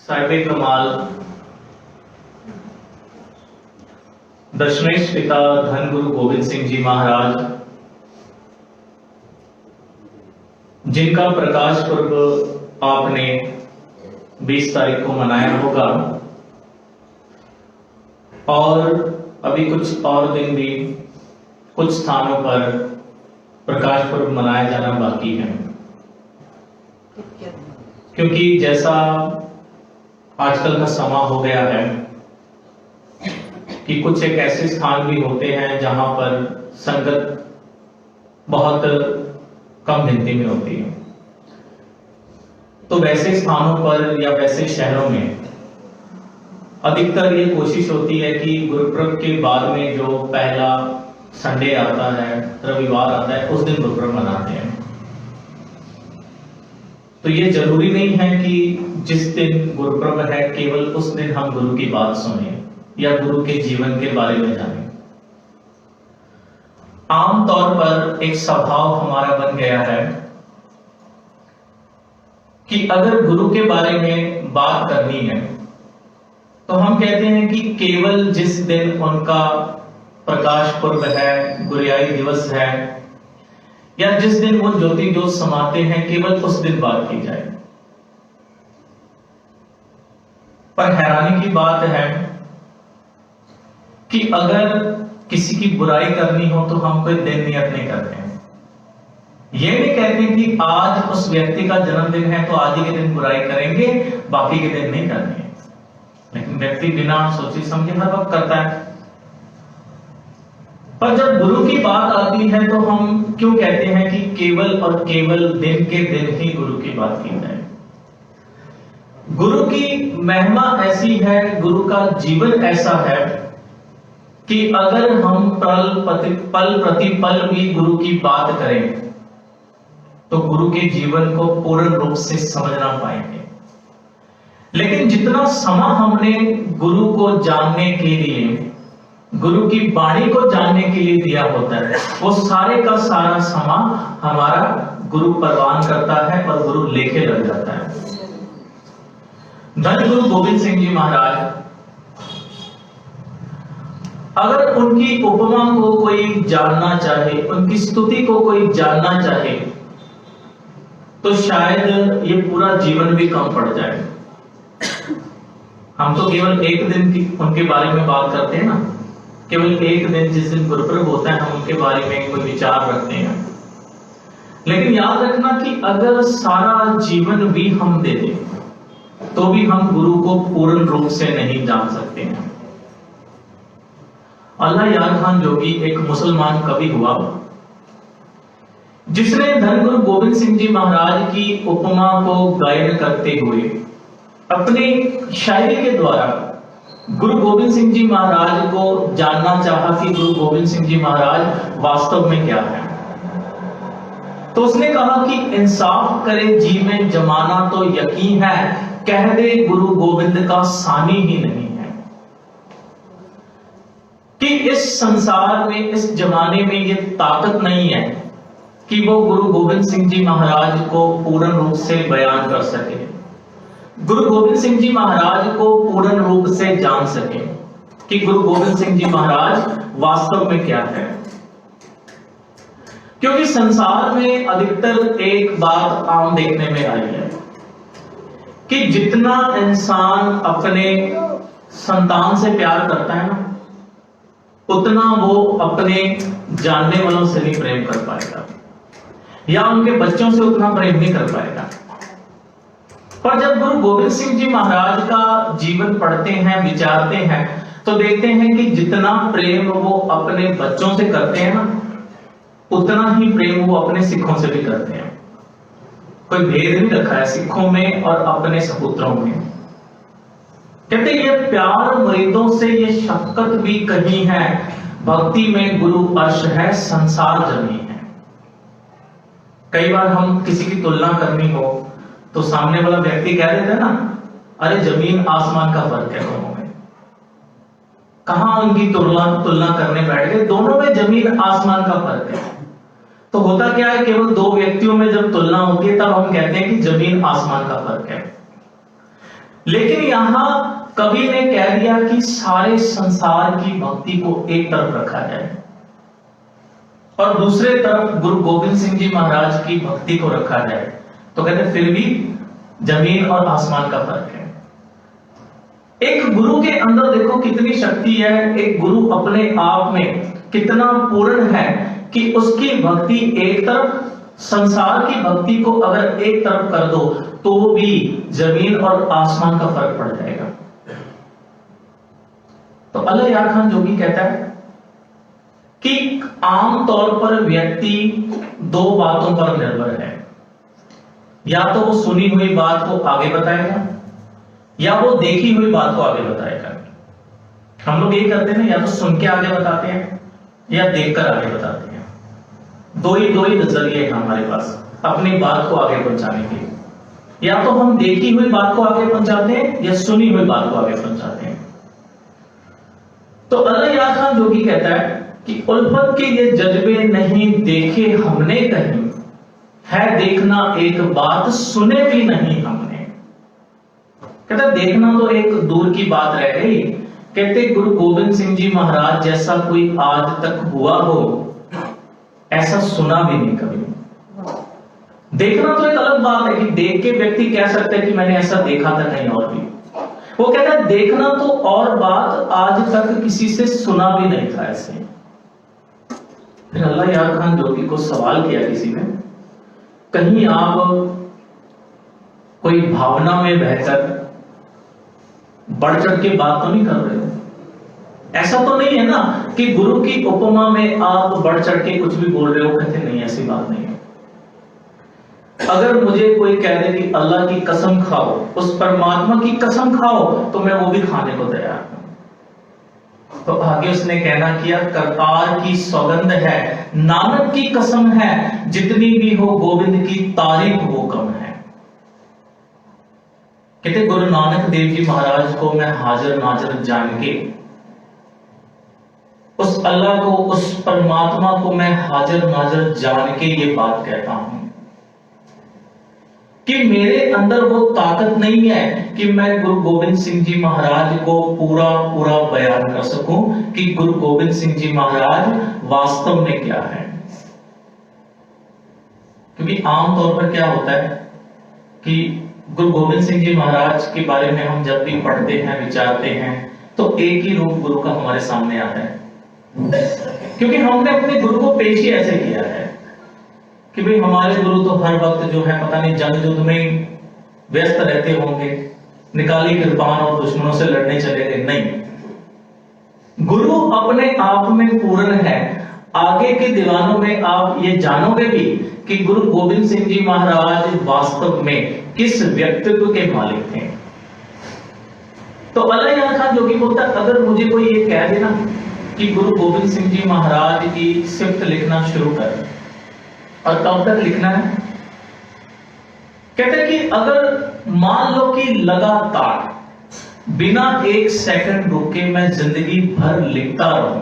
साहिब कमाल दशमेश पिता धन गुरु गोविंद सिंह जी महाराज, जिनका प्रकाश पर्व आपने 20 तारीख को मनाया होगा और अभी कुछ और दिन भी कुछ स्थानों पर प्रकाश पर्व मनाया जाना बाकी है, क्योंकि जैसा आजकल का समा हो गया है कि कुछ एक ऐसे स्थान भी होते हैं जहां पर संगत बहुत कम गिनती में होती है। तो वैसे स्थानों पर या वैसे शहरों में अधिकतर ये कोशिश होती है कि गुरुपर्व के बाद में जो पहला संडे आता है, रविवार आता है, उस दिन गुरुपर्व मनाते हैं। तो ये जरूरी नहीं है कि जिस दिन गुरुपर्व है केवल उस दिन हम गुरु की बात सुने या गुरु के जीवन के बारे में जाने। आमतौर पर एक स्वभाव हमारा बन गया है कि अगर गुरु के बारे में बात करनी है तो हम कहते हैं कि केवल जिस दिन उनका प्रकाश पर्व है, गुरियाई दिवस है, या जिस दिन वो ज्योति ज्योत समाते हैं केवल उस दिन बात की जाए। पर हैरानी की बात है कि अगर किसी की बुराई करनी हो तो हम कोई दिन नियत नहीं करते हैं। ये नहीं कहते कि आज उस व्यक्ति का जन्मदिन है तो आज ही के दिन बुराई करेंगे, बाकी के दिन नहीं करनी है। लेकिन व्यक्ति बिना सोचे समझे हर वक्त करता है। पर जब गुरु की बात आती है तो हम क्यों कहते हैं कि केवल और केवल दिन के दिन ही गुरु की बात की जाए। गुरु की महिमा ऐसी है, गुरु का जीवन ऐसा है कि अगर हम पल प्रति पल भी गुरु की बात करें तो गुरु के जीवन को पूर्ण रूप से समझ ना पाएंगे। लेकिन जितना समय हमने गुरु को जानने के लिए, गुरु की वाणी को जानने के लिए दिया होता है, वो सारे का सारा समय हमारा गुरु परवान करता है और गुरु लेके लग जाता है। धन गुरु गोविंद सिंह जी महाराज, अगर उनकी उपमा को कोई जानना चाहे, उनकी स्तुति को कोई जानना चाहे तो शायद ये पूरा जीवन भी कम पड़ जाए। हम तो केवल एक दिन की उनके बारे में बात करते हैं ना, केवल एक दिन जिस दिन गुरुपर्व होता है हम उनके बारे में कोई विचार रखते हैं। लेकिन याद रखना कि अगर सारा जीवन भी हम दे दें तो भी हम गुरु को पूर्ण रूप से नहीं जान सकते हैं। अल्लाह यार खान जोगी एक मुसलमान कवि हुआ जिसने धन गुरु गोविंद सिंह जी महाराज की उपमा को गायन करते हुए अपनी शायरी के द्वारा गुरु गोविंद सिंह जी महाराज को जानना चाहा कि गुरु गोविंद सिंह जी महाराज वास्तव में क्या है। तो उसने कहा कि इंसाफ करे जी में जमाना तो यकीन है, कह दे गुरु गोविंद का सानी ही नहीं है। कि इस संसार में, इस जमाने में ये ताकत नहीं है कि वो गुरु गोविंद सिंह जी महाराज को पूर्ण रूप से बयान कर सके, गुरु गोविंद सिंह जी महाराज को पूर्ण रूप से जान सके कि गुरु गोविंद सिंह जी महाराज वास्तव में क्या है। क्योंकि संसार में अधिकतर एक बात आम देखने में आई है कि जितना इंसान अपने संतान से प्यार करता है ना, उतना वो अपने जानने वालों से नहीं प्रेम कर पाएगा या उनके बच्चों से उतना प्रेम नहीं कर पाएगा। पर जब गुरु गोविंद सिंह जी महाराज का जीवन पढ़ते हैं, विचारते हैं, तो देखते हैं कि जितना प्रेम वो अपने बच्चों से करते हैं ना, उतना ही प्रेम वो अपने सिखों से भी करते हैं। कोई भेद नहीं रखा है सिखों में और अपने सपुत्रों में। कहते ये प्यार मुरीदों से, ये शफकत भी कहीं है, भक्ति में गुरु अर्श है, संसार जमीन है। कई बार हम किसी की तुलना करनी हो तो सामने वाला व्यक्ति कह देता है ना, अरे जमीन आसमान का फर्क है दोनों में। कहां उनकी तुलना करने बैठ गए, दोनों में जमीन आसमान का फर्क है। तो होता क्या है, केवल दो व्यक्तियों में जब तुलना होती है तब हम कहते हैं कि जमीन आसमान का फर्क है। लेकिन यहां कवि ने कह दिया कि सारे संसार की भक्ति को एक तरफ रखा जाए और दूसरे तरफ गुरु गोविंद सिंह जी महाराज की भक्ति को रखा जाए, तो कहते फिर भी जमीन और आसमान का फर्क है। एक गुरु के अंदर देखो कितनी शक्ति है, एक गुरु अपने आप में कितना पूर्ण है कि उसकी भक्ति एक तरफ, संसार की भक्ति को अगर एक तरफ कर दो तो भी जमीन और आसमान का फर्क पड़ जाएगा। तो अल्लाह यार खान जोगी कहता है कि आमतौर पर व्यक्ति दो बातों पर निर्भर है, या तो वो सुनी हुई बात को आगे बताएगा या वो देखी हुई बात को आगे बताएगा। हम लोग ये करते हैं ना, या तो सुन के आगे बताते हैं या देखकर आगे बताते हैं। दो ही नजरिए हैं हमारे पास अपनी बात को आगे पहुंचाने के लिए, या तो हम देखी हुई बात को आगे पहुंचाते हैं या सुनी हुई बात को आगे पहुंचाते हैं। तो अल्लाह यार खान जोगी कहता है कि उल्फत के ये जज्बे नहीं देखे हमने कहीं, है देखना एक बात सुने भी नहीं हमने। कहता देखना तो एक दूर की बात रह गई, कहते गुरु गोविंद सिंह जी महाराज जैसा कोई आज तक हुआ हो ऐसा सुना भी नहीं कभी। देखना तो एक अलग बात है कि देख के व्यक्ति कह सकता है कि मैंने ऐसा देखा था कहीं और भी। वो कहता है देखना तो और बात, आज तक किसी से सुना भी नहीं था ऐसे। फिर अल्लाह यार खान जोगी को सवाल किया किसी ने, कहीं आप कोई भावना में बहकर बढ़ चढ़ के बात तो नहीं कर रहे हो? ऐसा तो नहीं है ना कि गुरु की उपमा में आप बढ़ चढ़ के कुछ भी बोल रहे हो? कहते नहीं, ऐसी बात नहीं है। अगर मुझे कोई कह दे कि अल्लाह की कसम खाओ, उस परमात्मा की कसम खाओ, तो मैं वो भी खाने को तैयार हूं। तो आगे उसने कहना किया, करतार की सौगंध है, नानक की कसम है, जितनी भी हो गोविंद की तारीफ वो कम है। कहते गुरु नानक देव जी महाराज को मैं हाजिर नाजिर जान के, उस अल्लाह को, उस परमात्मा को मैं हाजिर नाजिर जान के ये बात कहता हूं कि मेरे अंदर वो ताकत नहीं है कि मैं गुरु गोविंद सिंह जी महाराज को पूरा पूरा बयान कर सकूं कि गुरु गोविंद सिंह जी महाराज वास्तव में क्या है। क्योंकि आमतौर पर क्या होता है कि गुरु गोविंद सिंह जी महाराज के बारे में हम जब भी पढ़ते हैं, विचारते हैं, तो एक ही रूप गुरु का हमारे सामने आता है। क्योंकि हमने अपने गुरु को पेश ही ऐसे किया है कि भाई हमारे गुरु तो हर वक्त जो है पता नहीं जंग युद्ध में व्यस्त रहते होंगे, निकाली कृपान और दुश्मनों से लड़ने चले गए। नहीं, गुरु अपने आप में पूर्ण है। आगे के दीवानों में आप ये जानोगे भी कि गुरु गोविंद सिंह जी महाराज वास्तव में किस व्यक्तित्व के मालिक थे। तो अल्लाह यार खान जोगी बोलता, अगर मुझे कोई ये कह देना कि गुरु गोविंद सिंह जी महाराज की सिफ्त लिखना शुरू कर, और कब तक लिखना है? कहते कि अगर मान लो कि लगातार बिना एक सेकंड रुके मैं जिंदगी भर लिखता रहूं,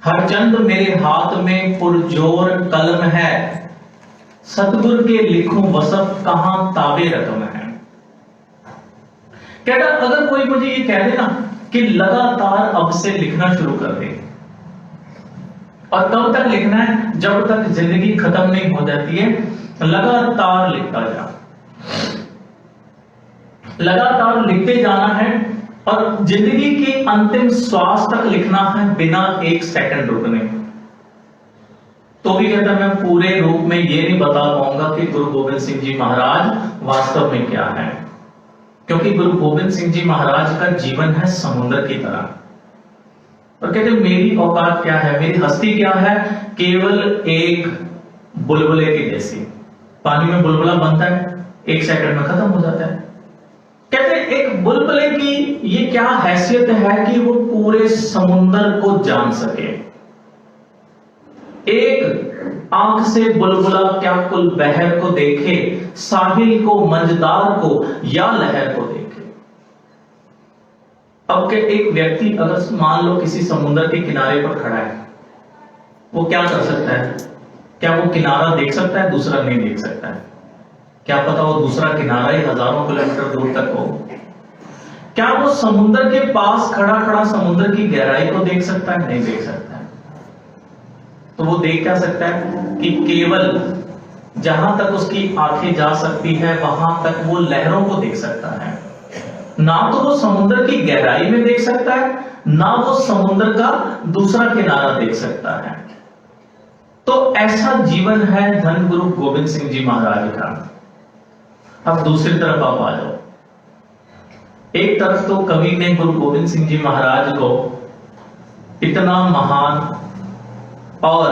हर चंद मेरे हाथ में पुरजोर कलम है, सतगुर के लिखूं वसफ कहां ताबे रकम है। कहता अगर कोई मुझे ये कह देना कि लगातार अब से लिखना शुरू कर दे, और कब तक लिखना है? जब तक जिंदगी खत्म नहीं हो जाती है, लगातार लिखता जा, लगातार लिखते जाना है, और जिंदगी के अंतिम श्वास तक लिखना है बिना एक सेकंड रुकने। तो भी कहता मैं पूरे रूप में ये नहीं बता पाऊंगा कि गुरु गोविंद सिंह जी महाराज वास्तव में क्या है, क्योंकि गुरु गोविंद सिंह जी महाराज का जीवन है समुद्र की तरह। और कहते मेरी औकात क्या है, मेरी हस्ती क्या है? केवल एक बुलबुले की जैसी। पानी में बुलबुला बनता है, एक सेकंड में खत्म हो जाता है। कहते एक बुलबुले की ये क्या हैसियत है कि वो पूरे समुद्र को जान सके। एक आंख से बुलबुला क्या कुल बहर को देखे, साहिल को, मंजदार को या लहर को देखे। अब के एक व्यक्ति अगर मान लो किसी समुद्र के किनारे पर खड़ा है, वो क्या कर सकता है? क्या वो किनारा देख सकता है? दूसरा नहीं देख सकता है। क्या पता वो दूसरा किनारा ही हजारों किलोमीटर दूर तक हो। क्या वो समुद्र के पास खड़ा खड़ा समुद्र की गहराई को देख सकता है? नहीं देख सकता है। तो वो देख क्या सकता है कि केवल जहां तक उसकी आंखें जा सकती है वहां तक वो लहरों को देख सकता है। ना तो वो समुद्र की गहराई में देख सकता है, ना वो समुद्र का दूसरा किनारा देख सकता है। तो ऐसा जीवन है धन गुरु गोविंद सिंह जी महाराज का। अब दूसरी तरफ आप आ जाओ। एक तरफ तो कवि ने गुरु गोविंद सिंह जी महाराज को इतना महान और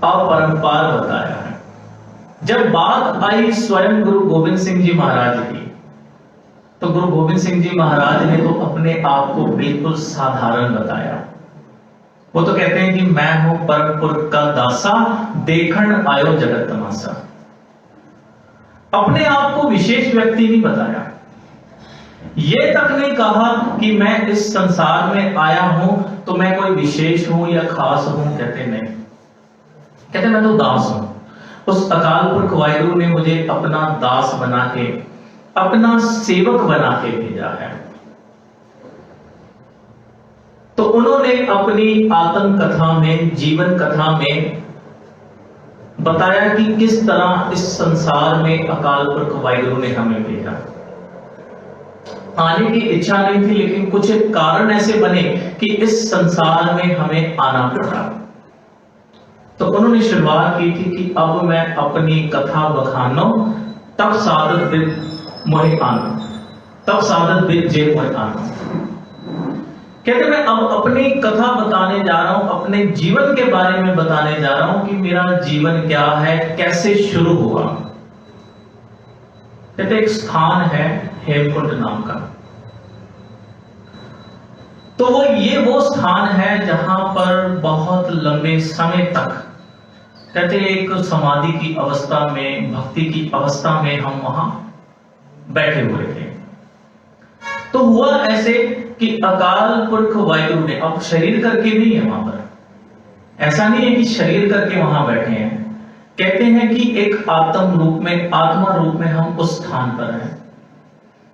अपरंपार बताया है। जब बात आई स्वयं गुरु गोविंद सिंह जी महाराज की, तो गुरु गोविंद सिंह जी महाराज ने तो अपने आप को बिल्कुल साधारण बताया। वो तो कहते हैं कि मैं हूं परमपुर का दासा, देखण आयो जगत तमाशा। अपने आप को विशेष व्यक्ति नहीं बताया। ये तक नहीं कहा कि मैं इस संसार में आया हूं तो मैं कोई विशेष हूं या खास हूं। कहते नहीं, कहते मैं तो दास हूं। उस अकाल पुरख वाहिगुरु ने मुझे अपना दास बना के, अपना सेवक बना के भेजा है। तो उन्होंने अपनी आत्म कथा में, जीवन कथा में बताया कि किस तरह इस संसार में अकाल पुरख वाहिगुरु ने हमें भेजा। आने की इच्छा नहीं थी, लेकिन कुछ कारण ऐसे बने कि इस संसार में हमें आना पड़ा। तो उन्होंने शुरुआत की थी कि अब मैं अपनी कथा बखानो, तब सादत बिद मोहे आनो, तब सादत बिद जे मोहे आनो। कहते मैं अब अपनी कथा बताने जा रहा हूं, अपने जीवन के बारे में बताने जा रहा हूं कि मेरा जीवन क्या है, कैसे शुरू हुआ। कहते एक स्थान है हेमकुंड नाम का। तो वो स्थान है जहां पर बहुत लंबे समय तक, कहते एक समाधि की अवस्था में, भक्ति की अवस्था में हम वहां बैठे हुए थे। तो हुआ ऐसे कि अकाल पुरख वाहिगुरु ने, अब शरीर करके नहीं है वहां पर, ऐसा नहीं है कि शरीर करके वहां बैठे हैं। कहते हैं कि एक आत्म रूप में, आत्मा रूप में हम उस स्थान पर हैं।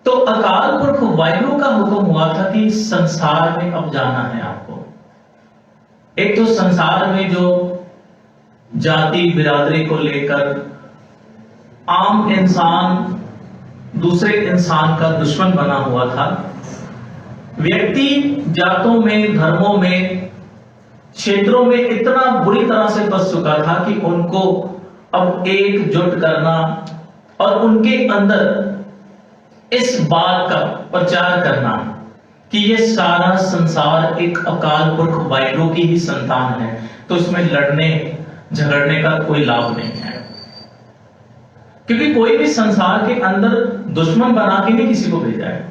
तो अकाल पुरख वाहिगुरु का हुक्म हुआ था कि संसार में अब जाना है आपको। एक तो संसार में जो जाति बिरादरी को लेकर आम इंसान दूसरे इंसान का दुश्मन बना हुआ था। व्यक्ति जातों में, धर्मों में, क्षेत्रों में इतना बुरी तरह से फंस चुका था कि उनको अब एकजुट करना और उनके अंदर इस बात का प्रचार करना कि ये सारा संसार एक अकाल पुरख वाहिगुरु की ही संतान है, तो इसमें लड़ने झगड़ने का कोई लाभ नहीं है। क्योंकि कोई भी संसार के अंदर दुश्मन बना के नहीं किसी को भेजा है।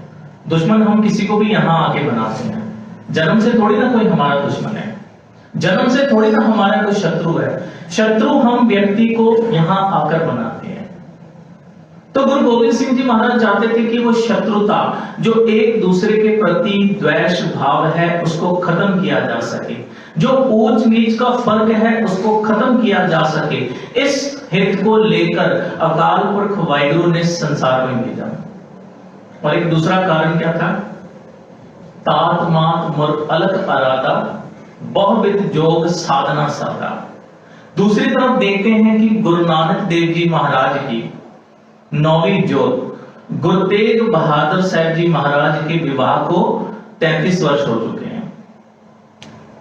दुश्मन हम किसी को भी यहां आके बनाते हैं। जन्म से थोड़ी ना कोई हमारा दुश्मन है, जन्म से थोड़ी ना हमारा कोई शत्रु है। शत्रु हम व्यक्ति को यहां आकर बनाते हैं। तो गुरु गोविंद सिंह जी महाराज चाहते थे कि वो शत्रुता, जो एक दूसरे के प्रति द्वेष भाव है, उसको खत्म किया जा सके। जो ऊंच नीच का फर्क है उसको खत्म किया जा सके। इस हित को लेकर अकाल पुरख वाहिगुरु ने संसार में भेजा। और एक दूसरा कारण क्या था? तात मात मुर अलग अरादा, बहुविध जोग साधना साधा। दूसरी तरफ देखते हैं कि गुरु नानक देव जी महाराज की 9वीं जोत, गुरु तेग बहादुर साहब जी महाराज के विवाह को 33 वर्ष हो चुके हैं।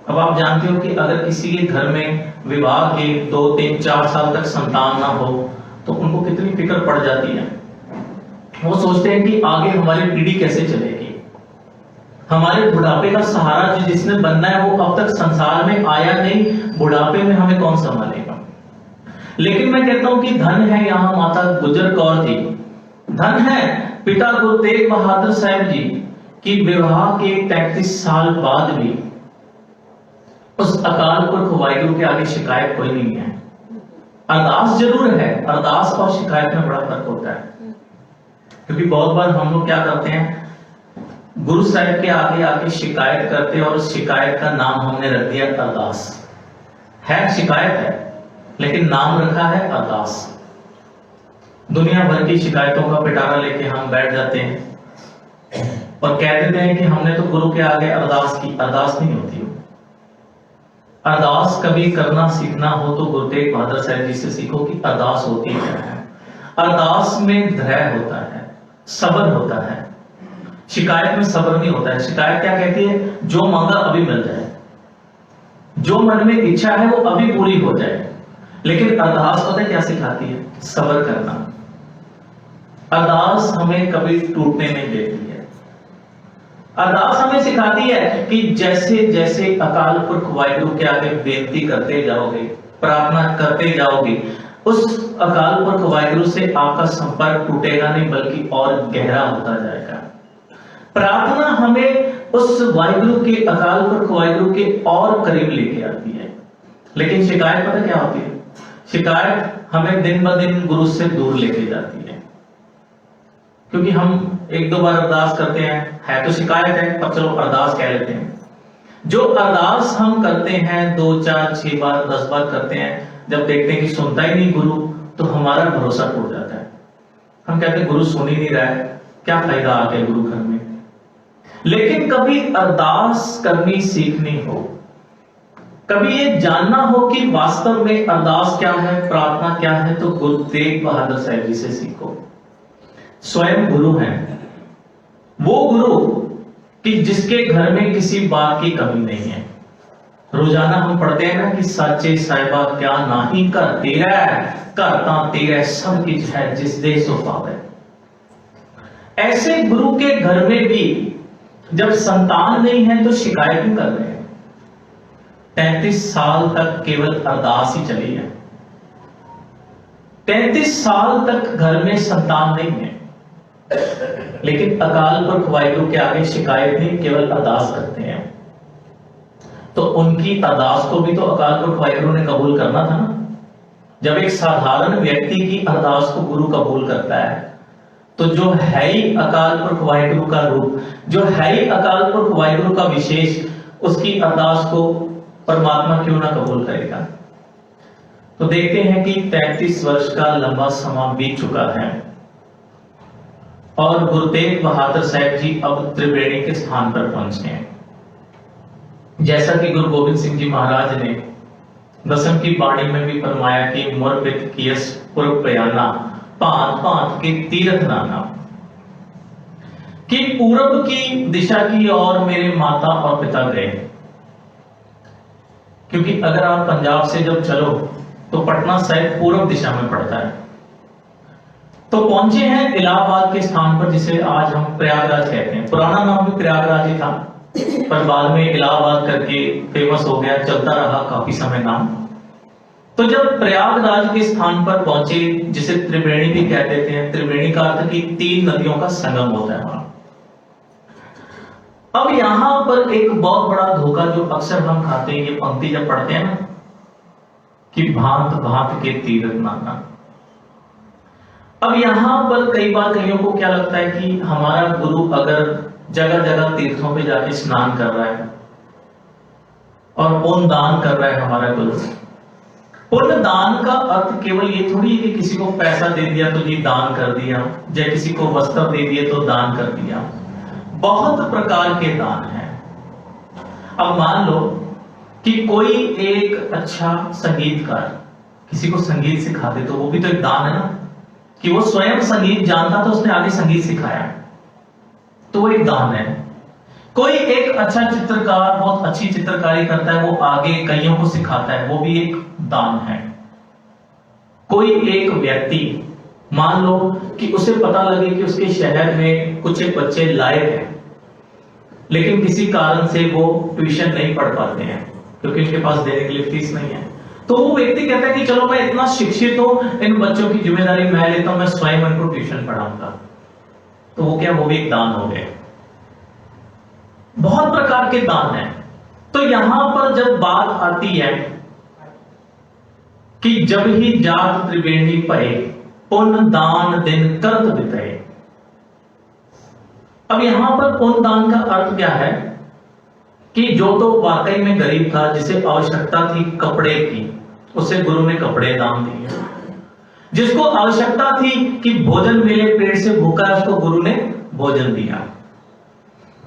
अब आप जानते हो कि अगर किसी के घर में विवाह के 2, 3, 4 साल तक संतान ना हो तो उनको कितनी फिक्र पड़ जाती है। वो सोचते हैं कि आगे हमारी पीढ़ी कैसे चलेगी, हमारे बुढ़ापे का सहारा जो जिसने बनना है वो अब तक संसार में आया नहीं, बुढ़ापे में हमें कौन संभालेगा। लेकिन मैं कहता हूं कि धन है यहां माता गुजर कौर जी, धन है पिता गुरु तेग बहादुर साहब जी की विवाह के 33 साल बाद भी उस अकाल पुरख वाहिगुरु के आगे शिकायत कोई नहीं है। अरदास जरूर है, अरदास और शिकायत में बड़ा फर्क होता है। क्योंकि बहुत बार हम लोग क्या करते हैं, गुरु साहब के आगे आके शिकायत करते हैं और उस शिकायत का नाम हमने रख दिया अरदास। है शिकायत है लेकिन नाम रखा है अरदास। दुनिया भर की शिकायतों का पिटारा लेके हम बैठ जाते हैं और कह देते हैं कि हमने तो गुरु के आगे अरदास की। अरदास नहीं होती हो। अरदास कभी करना सीखना हो तो गुरु तेग बहादुर साहब जी से सीखो कि अरदास होती क्या है। अरदास में धैर्य होता है, सब्र होता है। शिकायत में सब्र नहीं होता है। शिकायत क्या कहती है? जो मांगा अभी मिल जाए, जो मन में इच्छा है वो अभी पूरी हो जाए। लेकिन अरदास पता है क्या सिखाती है? सब्र करना। अरदास हमें कभी टूटने नहीं देती है। अरदास हमें सिखाती है कि जैसे जैसे अकाल पुरख वाहिगुरु के आगे बेनती करते जाओगे, प्रार्थना करते जाओगे, उस अकाल पुरख वाहिगुरु से आपका संपर्क टूटेगा नहीं बल्कि और गहरा होता जाएगा। प्रार्थना हमें उस वाहिगुरु के, अकाल पुरख वाहिगुरु के और करीब लेके आती है। लेकिन शिकायत पता क्या होती है? शिकायत हमें दिन ब दिन गुरु से दूर लेके जाती है। क्योंकि हम एक दो बार अरदास करते हैं, है तो शिकायत है पर चलो अरदास कह लेते हैं। जो अरदास हम करते हैं 2 4 6 बार 10 बार करते हैं, जब देखते हैं कि सुनता ही नहीं गुरु, तो हमारा भरोसा टूट जाता है। हम कहते हैं गुरु सुन ही नहीं रहा है, क्या फायदा आ गया गुरु घर में। लेकिन कभी अरदास करनी सीखनी हो, कभी ये जानना हो कि वास्तव में अरदास क्या है, प्रार्थना क्या है, तो गुरु तेग बहादुर साहब जी से सीखो। स्वयं गुरु हैं वो गुरु कि जिसके घर में किसी बात की कमी नहीं है। रोजाना हम पढ़ते हैं ना कि साचे साहिबा क्या नाही कर तेरा, करता तेरा सब कुछ है जिस दे सो पावे। ऐसे गुरु के घर में भी जब संतान नहीं है तो शिकायत भी कर रहे हैं। 33 साल तक केवल अरदास ही चली है। 33 साल तक घर में संतान नहीं है, लेकिन अकाल पुरख वाहिगुरु के आगे शिकायत नहीं, केवल अरदास करते हैं। तो उनकी अरदास को भी तो अकाल पुरख वाहिगुरु ने कबूल करना था ना। जब एक साधारण व्यक्ति की अरदास को गुरु कबूल करता है, तो जो है ही अकाल पुरख वाहिगुरु का रूप, जो है ही अकाल पुरख वाहिगुरु का विशेष, उसकी अरदास को परमात्मा क्यों ना कबूल करेगा। तो देखते हैं कि 33 वर्ष का लंबा समय बीत चुका है और गुरु तेग बहादुर साहब जी अब त्रिवेणी के स्थान पर पहुंचे हैं। जैसा कि गुरु गोविंद सिंह जी महाराज ने दसम की बाणी में भी फरमाया कि मोरबित कियस पूर्व बयाना, भांत भांत के तीर्थ नाना, कि पूरब की दिशा की ओर मेरे माता और पिता गए। क्योंकि अगर आप पंजाब से जब चलो तो पटना साहिब पूर्व दिशा में पड़ता है। तो पहुंचे हैं इलाहाबाद के स्थान पर, जिसे आज हम प्रयागराज कहते हैं। पुराना नाम भी प्रयागराज ही था, पर बाद में इलाहाबाद करके फेमस हो गया, चलता रहा काफी समय नाम। तो जब प्रयागराज के स्थान पर पहुंचे, जिसे त्रिवेणी भी कह देते हैं, त्रिवेणी का अर्थ कि 3 नदियों का संगम होता है वहां। अब यहां पर एक बहुत बड़ा धोखा जो अक्सर हम खाते हैं, ये पंक्ति जब पढ़ते हैं ना कि भांत भांत के तीर्थ नाना। अब यहां पर कई बार कईयों को क्या लगता है कि हमारा गुरु अगर जगह जगह तीर्थों पे जाके स्नान कर रहा है और पुण्य दान कर रहा है हमारा गुरु। पुण्य दान का अर्थ केवल ये थोड़ी है कि किसी को पैसा दे दिया तो जी दान कर दिया, या किसी को वस्त्र दे दिए तो दान कर दिया। बहुत प्रकार के दान हैं। अब मान लो कि कोई एक अच्छा संगीतकार किसी को संगीत सिखा दे, तो वो भी तो एक दान है ना, कि वो स्वयं संगीत जानता तो उसने आगे संगीत सिखाया, तो वो एक दान है। कोई एक अच्छा चित्रकार बहुत अच्छी चित्रकारी करता है, वो आगे कईयों को सिखाता है, वो भी एक दान है। कोई एक व्यक्ति मान लो कि उसे पता लगे कि उसके शहर में कुछ एक बच्चे लायक हैं, लेकिन किसी कारण से वो ट्यूशन नहीं पढ़ पाते हैं क्योंकि उनके पास देने के लिए फीस नहीं है। तो वो व्यक्ति कहता है कि चलो मैं इतना शिक्षित हूं, इन बच्चों की जिम्मेदारी मैं लेता हूं, मैं स्वयं उनको ट्यूशन पढ़ाऊंगा। तो वो क्या, वो भी एक दान हो गए। बहुत प्रकार के दान हैं। तो यहां पर जब बात आती है कि जब ही जात त्रिवेणी पए, पुण्य दान दिन करत बितए। अब यहां पर पुण्य दान का अर्थ क्या है कि जो तो वाकई में गरीब था, जिसे आवश्यकता थी कपड़े की, उसे गुरु ने कपड़े दान दिए। जिसको आवश्यकता थी कि भोजन मिले, पेट से भूखा है, उसको गुरु ने भोजन दिया।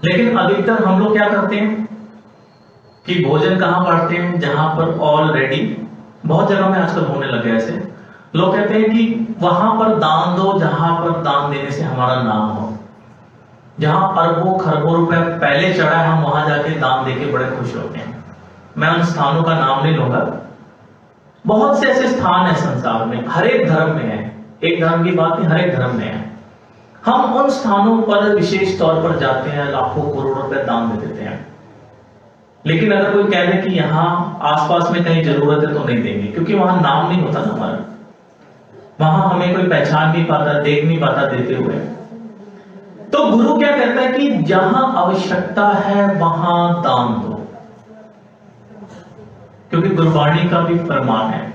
लेकिन अधिकतर हम लोग क्या करते हैं कि भोजन कहां बांटते हैं, जहां पर ऑलरेडी बहुत जगह में आजकल होने लगे ऐसे लोग कहते हैं कि वहां पर दान दो जहां पर दान देने से हमारा नाम हो, जहां अरबों खरबों रुपए पहले चढ़ा है, हम वहां जाके दान देके बड़े खुश होते हैं। मैं उन स्थानों का नाम नहीं लूंगा, बहुत से ऐसे स्थान है संसार में, हर एक धर्म में है, एक धर्म की बात नहीं, हर एक धर्म में है। हम उन स्थानों पर विशेष तौर पर जाते हैं, लाखों करोड़ों रुपए दान दे देते हैं। लेकिन अगर कोई कह दे कि यहां आसपास में कहीं जरूरत है तो नहीं देंगे, क्योंकि वहां नाम नहीं होता ना हमारा, वहां हमें कोई पहचान नहीं पाता, देख नहीं पाता देते हुए। तो गुरु क्या कहता है कि जहां आवश्यकता है वहां दान दो, क्योंकि गुरबाणी का भी फरमान है,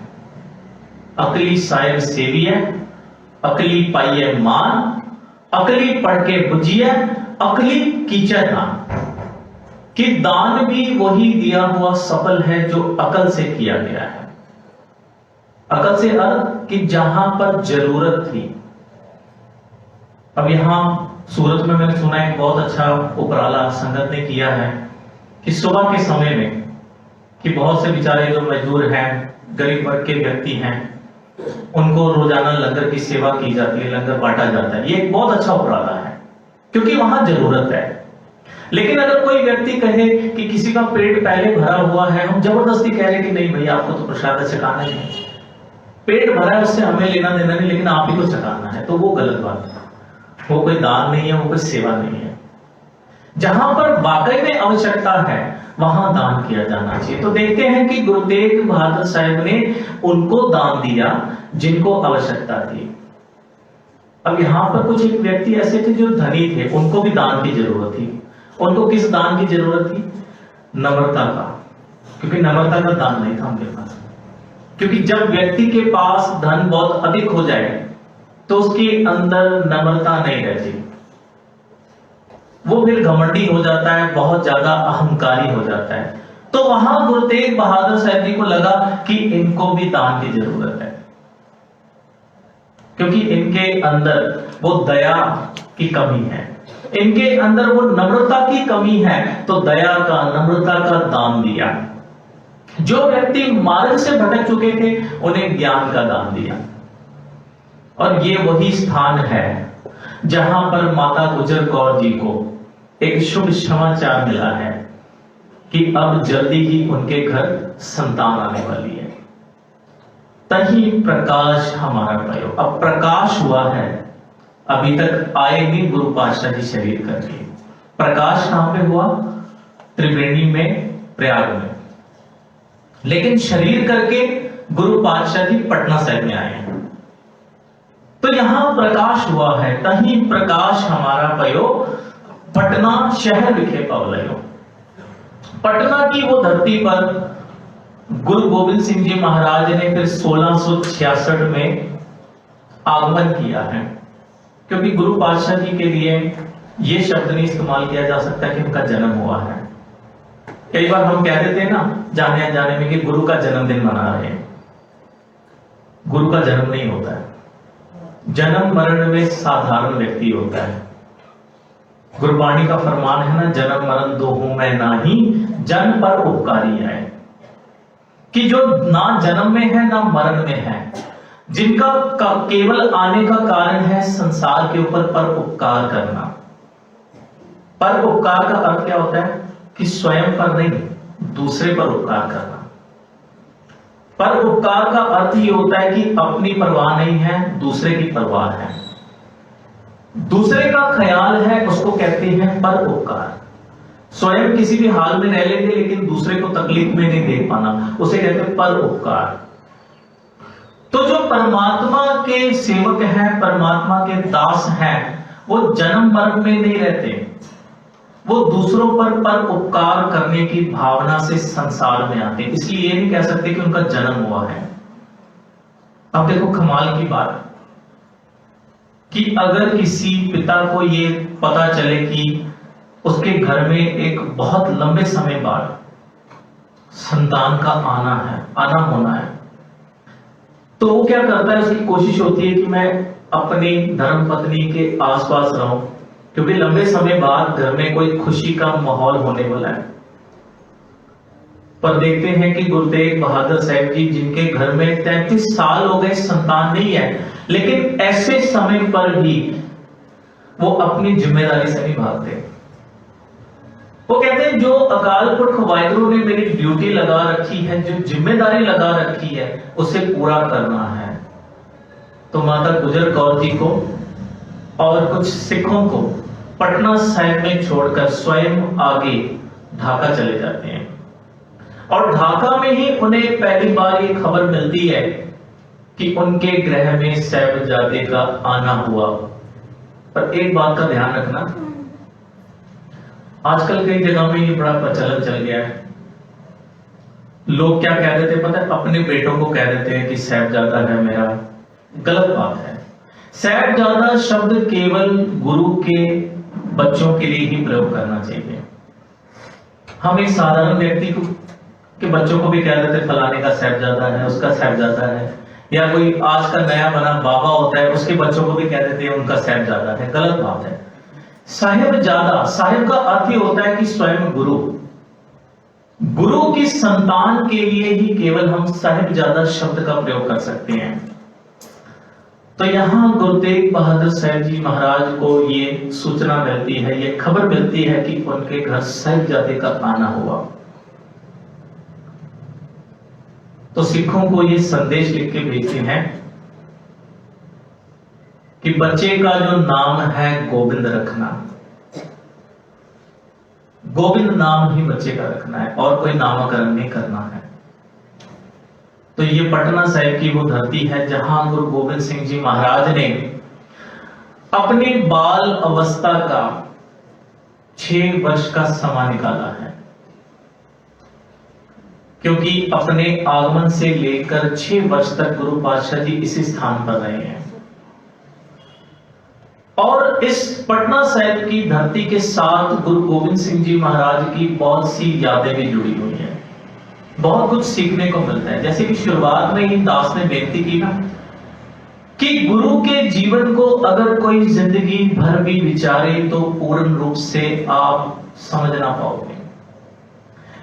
अकली साहिब सेविय, अकली पाइये मान, अकली पढ़ के बुझिए, अकली कीचड़ दान। कि दान भी वही दिया हुआ सफल है जो अकल से किया गया है। अकल से अर्थ कि जहां पर जरूरत थी। अब यहां सूरत में मैंने सुना एक बहुत अच्छा उपराला संगत ने किया है कि सुबह के समय में कि बहुत से बेचारे जो मजदूर हैं, गरीब वर्ग के व्यक्ति हैं, उनको रोजाना लंगर की सेवा की जाती है, लंगर बांटा जाता है। ये एक बहुत अच्छा उपराला है क्योंकि वहां जरूरत है। लेकिन अगर कोई व्यक्ति कहे कि किसी का पेट पहले भरा हुआ है, हम जबरदस्ती कह रहे कि नहीं भैया आपको तो प्रसाद चढ़ाना है, पेट भरा है उससे हमें लेना देना नहीं, लेकिन आप ही को चढ़ाना है, तो वो गलत बात है, वो कोई दान नहीं है, वो कोई सेवा नहीं है। जहां पर वाकई में आवश्यकता है वहां दान किया जाना चाहिए। तो देखते हैं कि गुरु तेग बहादुर साहब ने उनको दान दिया जिनको आवश्यकता थी। अब यहां पर कुछ एक व्यक्ति ऐसे थे जो धनी थे, उनको भी दान की जरूरत थी। उनको किस दान की जरूरत थी? नम्रता का, क्योंकि नम्रता का दान नहीं था उनके पास। क्योंकि जब व्यक्ति के पास धन बहुत अधिक हो जाए तो उसके अंदर नम्रता नहीं रहती, वो फिर घमंडी हो जाता है, बहुत ज्यादा अहंकारी हो जाता है। तो वहां गुरु तेग बहादुर साहब जी को लगा कि इनको भी दान की जरूरत है, क्योंकि इनके अंदर वो दया की कमी है, इनके अंदर वो नम्रता की कमी है। तो दया का, नम्रता का दान दिया। जो व्यक्ति मार्ग से भटक चुके थे उन्हें ज्ञान का दान दिया। और ये वही स्थान है जहां पर माता गुजर कौर जी को एक शुभ समाचार मिला है कि अब जल्दी ही उनके घर संतान आने वाली है। तही प्रकाश हमारा पायो। अब प्रकाश हुआ है, अभी तक आए नहीं गुरु पातशाह जी शरीर करके। प्रकाश कहां पे हुआ? त्रिवेणी में, प्रयाग में। लेकिन शरीर करके गुरु पातशाह जी पटना साहिब में आए हैं। तो यहां प्रकाश हुआ है, तही प्रकाश हमारा पयो, पटना शहर विखे पवलयो। पटना की वो धरती पर गुरु गोविंद सिंह जी महाराज ने फिर 1666 में आगमन किया है। क्योंकि गुरु पातशाह जी के लिए यह शब्द नहीं इस्तेमाल किया जा सकता कि उनका जन्म हुआ है। कई बार हम कह देते हैं ना जाने अनजाने में कि गुरु का जन्मदिन मना रहे हैं। गुरु का जन्म नहीं होता है, जन्म मरण में साधारण व्यक्ति होता है। गुरबाणी का फरमान है ना, जन्म मरण दोहू में नाही, जन पर उपकारी आए। कि जो ना जन्म में है ना मरण में है, जिनका केवल आने का कारण है संसार के ऊपर पर उपकार करना। पर उपकार का अर्थ क्या होता है? कि स्वयं पर नहीं, दूसरे पर उपकार करना। पर उपकार का अर्थ ये होता है कि अपनी परवाह नहीं है, दूसरे की परवाह है, दूसरे का ख्याल है, उसको कहते हैं पर उपकार। स्वयं किसी भी हाल में रह लेंगे लेकिन दूसरे को तकलीफ में नहीं देख पाना, उसे कहते हैं पर उपकार। तो जो परमात्मा के सेवक हैं, परमात्मा के दास हैं, वो जन्म मरण में नहीं रहते, वो दूसरों पर उपकार करने की भावना से संसार में आते हैं। इसलिए ये नहीं कह सकते कि उनका जन्म हुआ है। अब देखो कमाल की बात कि अगर किसी पिता को ये पता चले कि उसके घर में एक बहुत लंबे समय बाद संतान का आना होना है, तो वो क्या करता है, उसकी कोशिश होती है कि मैं अपनी धर्म पत्नी के आसपास रहूं, क्योंकि लंबे समय बाद घर में कोई खुशी का माहौल होने वाला है। पर देखते हैं कि गुरु तेग बहादुर साहब जी, जिनके घर में 33 साल हो गए, संतान नहीं है, लेकिन ऐसे समय पर भी वो अपनी जिम्मेदारी से नहीं भागते। वो कहते हैं जो अकाल पुरख वाहिगुरु ने मेरी ड्यूटी लगा रखी है, जो जिम्मेदारी लगा रखी है, उसे पूरा करना है। तो माता गुजर कौर जी को और कुछ सिखों को पटना साहिब में छोड़कर स्वयं आगे ढाका चले जाते हैं, और ढाका में ही उन्हें पहली बार ये खबर मिलती है कि उनके ग्रह में साहिबजादे का आना हुआ। पर एक बात का ध्यान रखना, आजकल कई जगह में ये बड़ा प्रचलन चल गया है। लोग क्या कह देते पता है, अपने बेटों को कह देते हैं कि साहिबजादा है मेरा। गलत बात है। साहिबजादा शब्द केवल गुरु के बच्चों के लिए ही प्रयोग करना चाहिए। हम एक साधारण व्यक्ति को के बच्चों को भी कह देते फलाने का साहिबजादा है, उसका साहिबजादा है, या कोई आज का नया बना बाबा होता है, उसके बच्चों को भी कह देते हैं उनका साहिबजादा है। गलत बात है। साहिबजादा, साहिब का अर्थ ही होता है कि स्वयं गुरु, गुरु की संतान के लिए ही केवल हम साहिबजादा शब्द का प्रयोग कर सकते हैं। तो यहां गुरु तेग बहादुर साहब जी महाराज को ये सूचना मिलती है, ये खबर मिलती है कि उनके घर साहिबजादे का आना हुआ। तो सिखों को ये संदेश लिख के भेजते हैं कि बच्चे का जो नाम है गोविंद रखना, गोविंद नाम ही बच्चे का रखना है, और कोई नामकरण नहीं करना है। तो ये पटना साहिब की वो धरती है जहां गुरु गोविंद सिंह जी महाराज ने अपनी बाल अवस्था का 6 वर्ष का समय निकाला है, क्योंकि अपने आगमन से लेकर 6 वर्ष तक गुरु पातशाह जी इसी स्थान पर रहे हैं। और इस पटना साहिब की धरती के साथ गुरु गोविंद सिंह जी महाराज की बहुत सी यादें भी जुड़ी हुई हैं। बहुत कुछ सीखने को मिलता है। जैसे कि शुरुआत में ही दास ने बेनती की ना कि गुरु के जीवन को अगर कोई जिंदगी भर भी विचारे तो पूर्ण रूप से आप समझ ना पाओगे,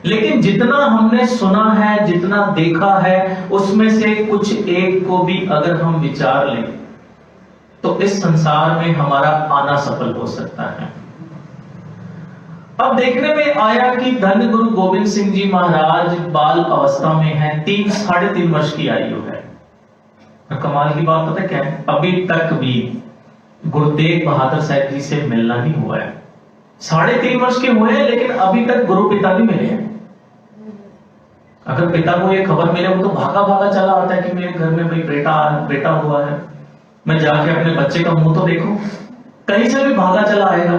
लेकिन जितना हमने सुना है, जितना देखा है, उसमें से कुछ एक को भी अगर हम विचार लें तो इस संसार में हमारा आना सफल हो सकता है। अब देखने में आया कि धन्य गुरु गोविंद सिंह जी महाराज बाल अवस्था में हैं, 3-3.5 वर्ष की आयु है। कमाल की बात पता क्या है, अभी तक भी गुरु तेग बहादुर साहब जी से मिलना नहीं हुआ है। 3.5 वर्ष के हुए हैं, लेकिन अभी तक गुरु पिता नहीं मिले हैं। अगर पिता को ये खबर मिले, वो तो भागा भागा चला आता है कि मेरे घर में भाई बेटा हुआ है, मैं जाके अपने बच्चे का मुंह तो देखूं। कहीं से भी भागा चला आएगा।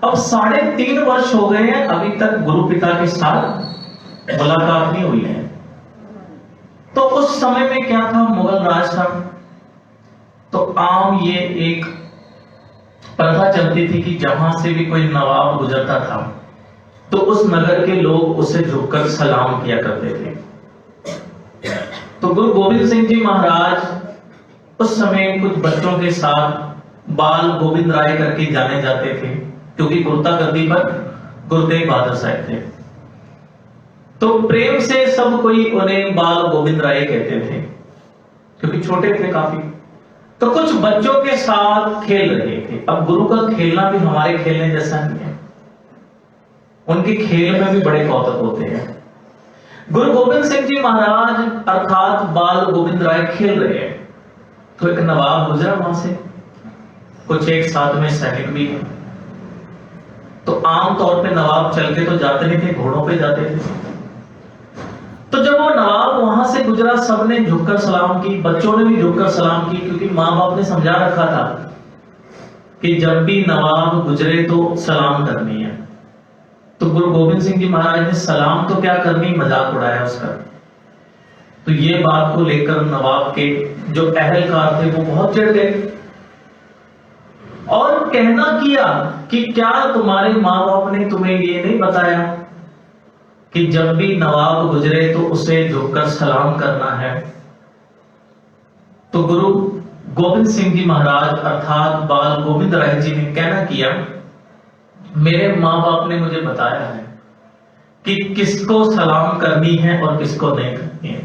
अब 3.5 वर्ष हो गए हैं, अभी तक गुरु पिता के साथ मुलाकात नहीं हुई है। तो उस समय में क्या था, मुगल राज था, तो आम ये एक प्रथा चलती थी कि जहां से भी कोई नवाब गुजरता था तो उस नगर के लोग उसे झुककर सलाम किया करते थे। तो गुरु गोविंद सिंह जी महाराज उस समय कुछ बच्चों के साथ बाल गोविंद राय करके जाने जाते थे, क्योंकि गुरुता गद्दी पर गुरु तेग बहादुर साहब थे। तो प्रेम से सब कोई उन्हें बाल गोविंद राय कहते थे, क्योंकि छोटे थे काफी। तो कुछ बच्चों के साथ खेल रहे थे। अब गुरु का खेलना भी हमारे खेलने जैसा नहीं है, उनके खेल में भी बड़े कौतुक होते हैं। गुरु गोविंद सिंह जी महाराज अर्थात बाल गोविंद राय खेल रहे हैं, तो एक नवाब गुजरा वहां से, कुछ एक साथ में सैनिक भी है। तो आमतौर पे नवाब चल के तो जाते नहीं थे, घोड़ों पे जाते थे। तो जब वो नवाब वहां से गुजरा, सबने झुककर सलाम की, बच्चों ने भी झुककर सलाम की, क्योंकि माँ बाप ने समझा रखा था कि जब भी नवाब गुजरे तो सलाम करनी है। तो गुरु गोविंद सिंह जी महाराज ने सलाम तो क्या करनी, मजाक उड़ाया उसका। तो ये बात को लेकर नवाब के जो अहलकार थे वो बहुत चिढ़ गए और कहना किया कि क्या तुम्हारे माँ बाप ने तुम्हें ये नहीं बताया कि जब भी नवाब गुजरे तो उसे झुककर सलाम करना है। तो गुरु गोविंद सिंह जी महाराज अर्थात बाल गोविंद राय जी ने कहना किया, मेरे माँ बाप ने मुझे बताया है कि किसको सलाम करनी है और किसको नहीं करनी है।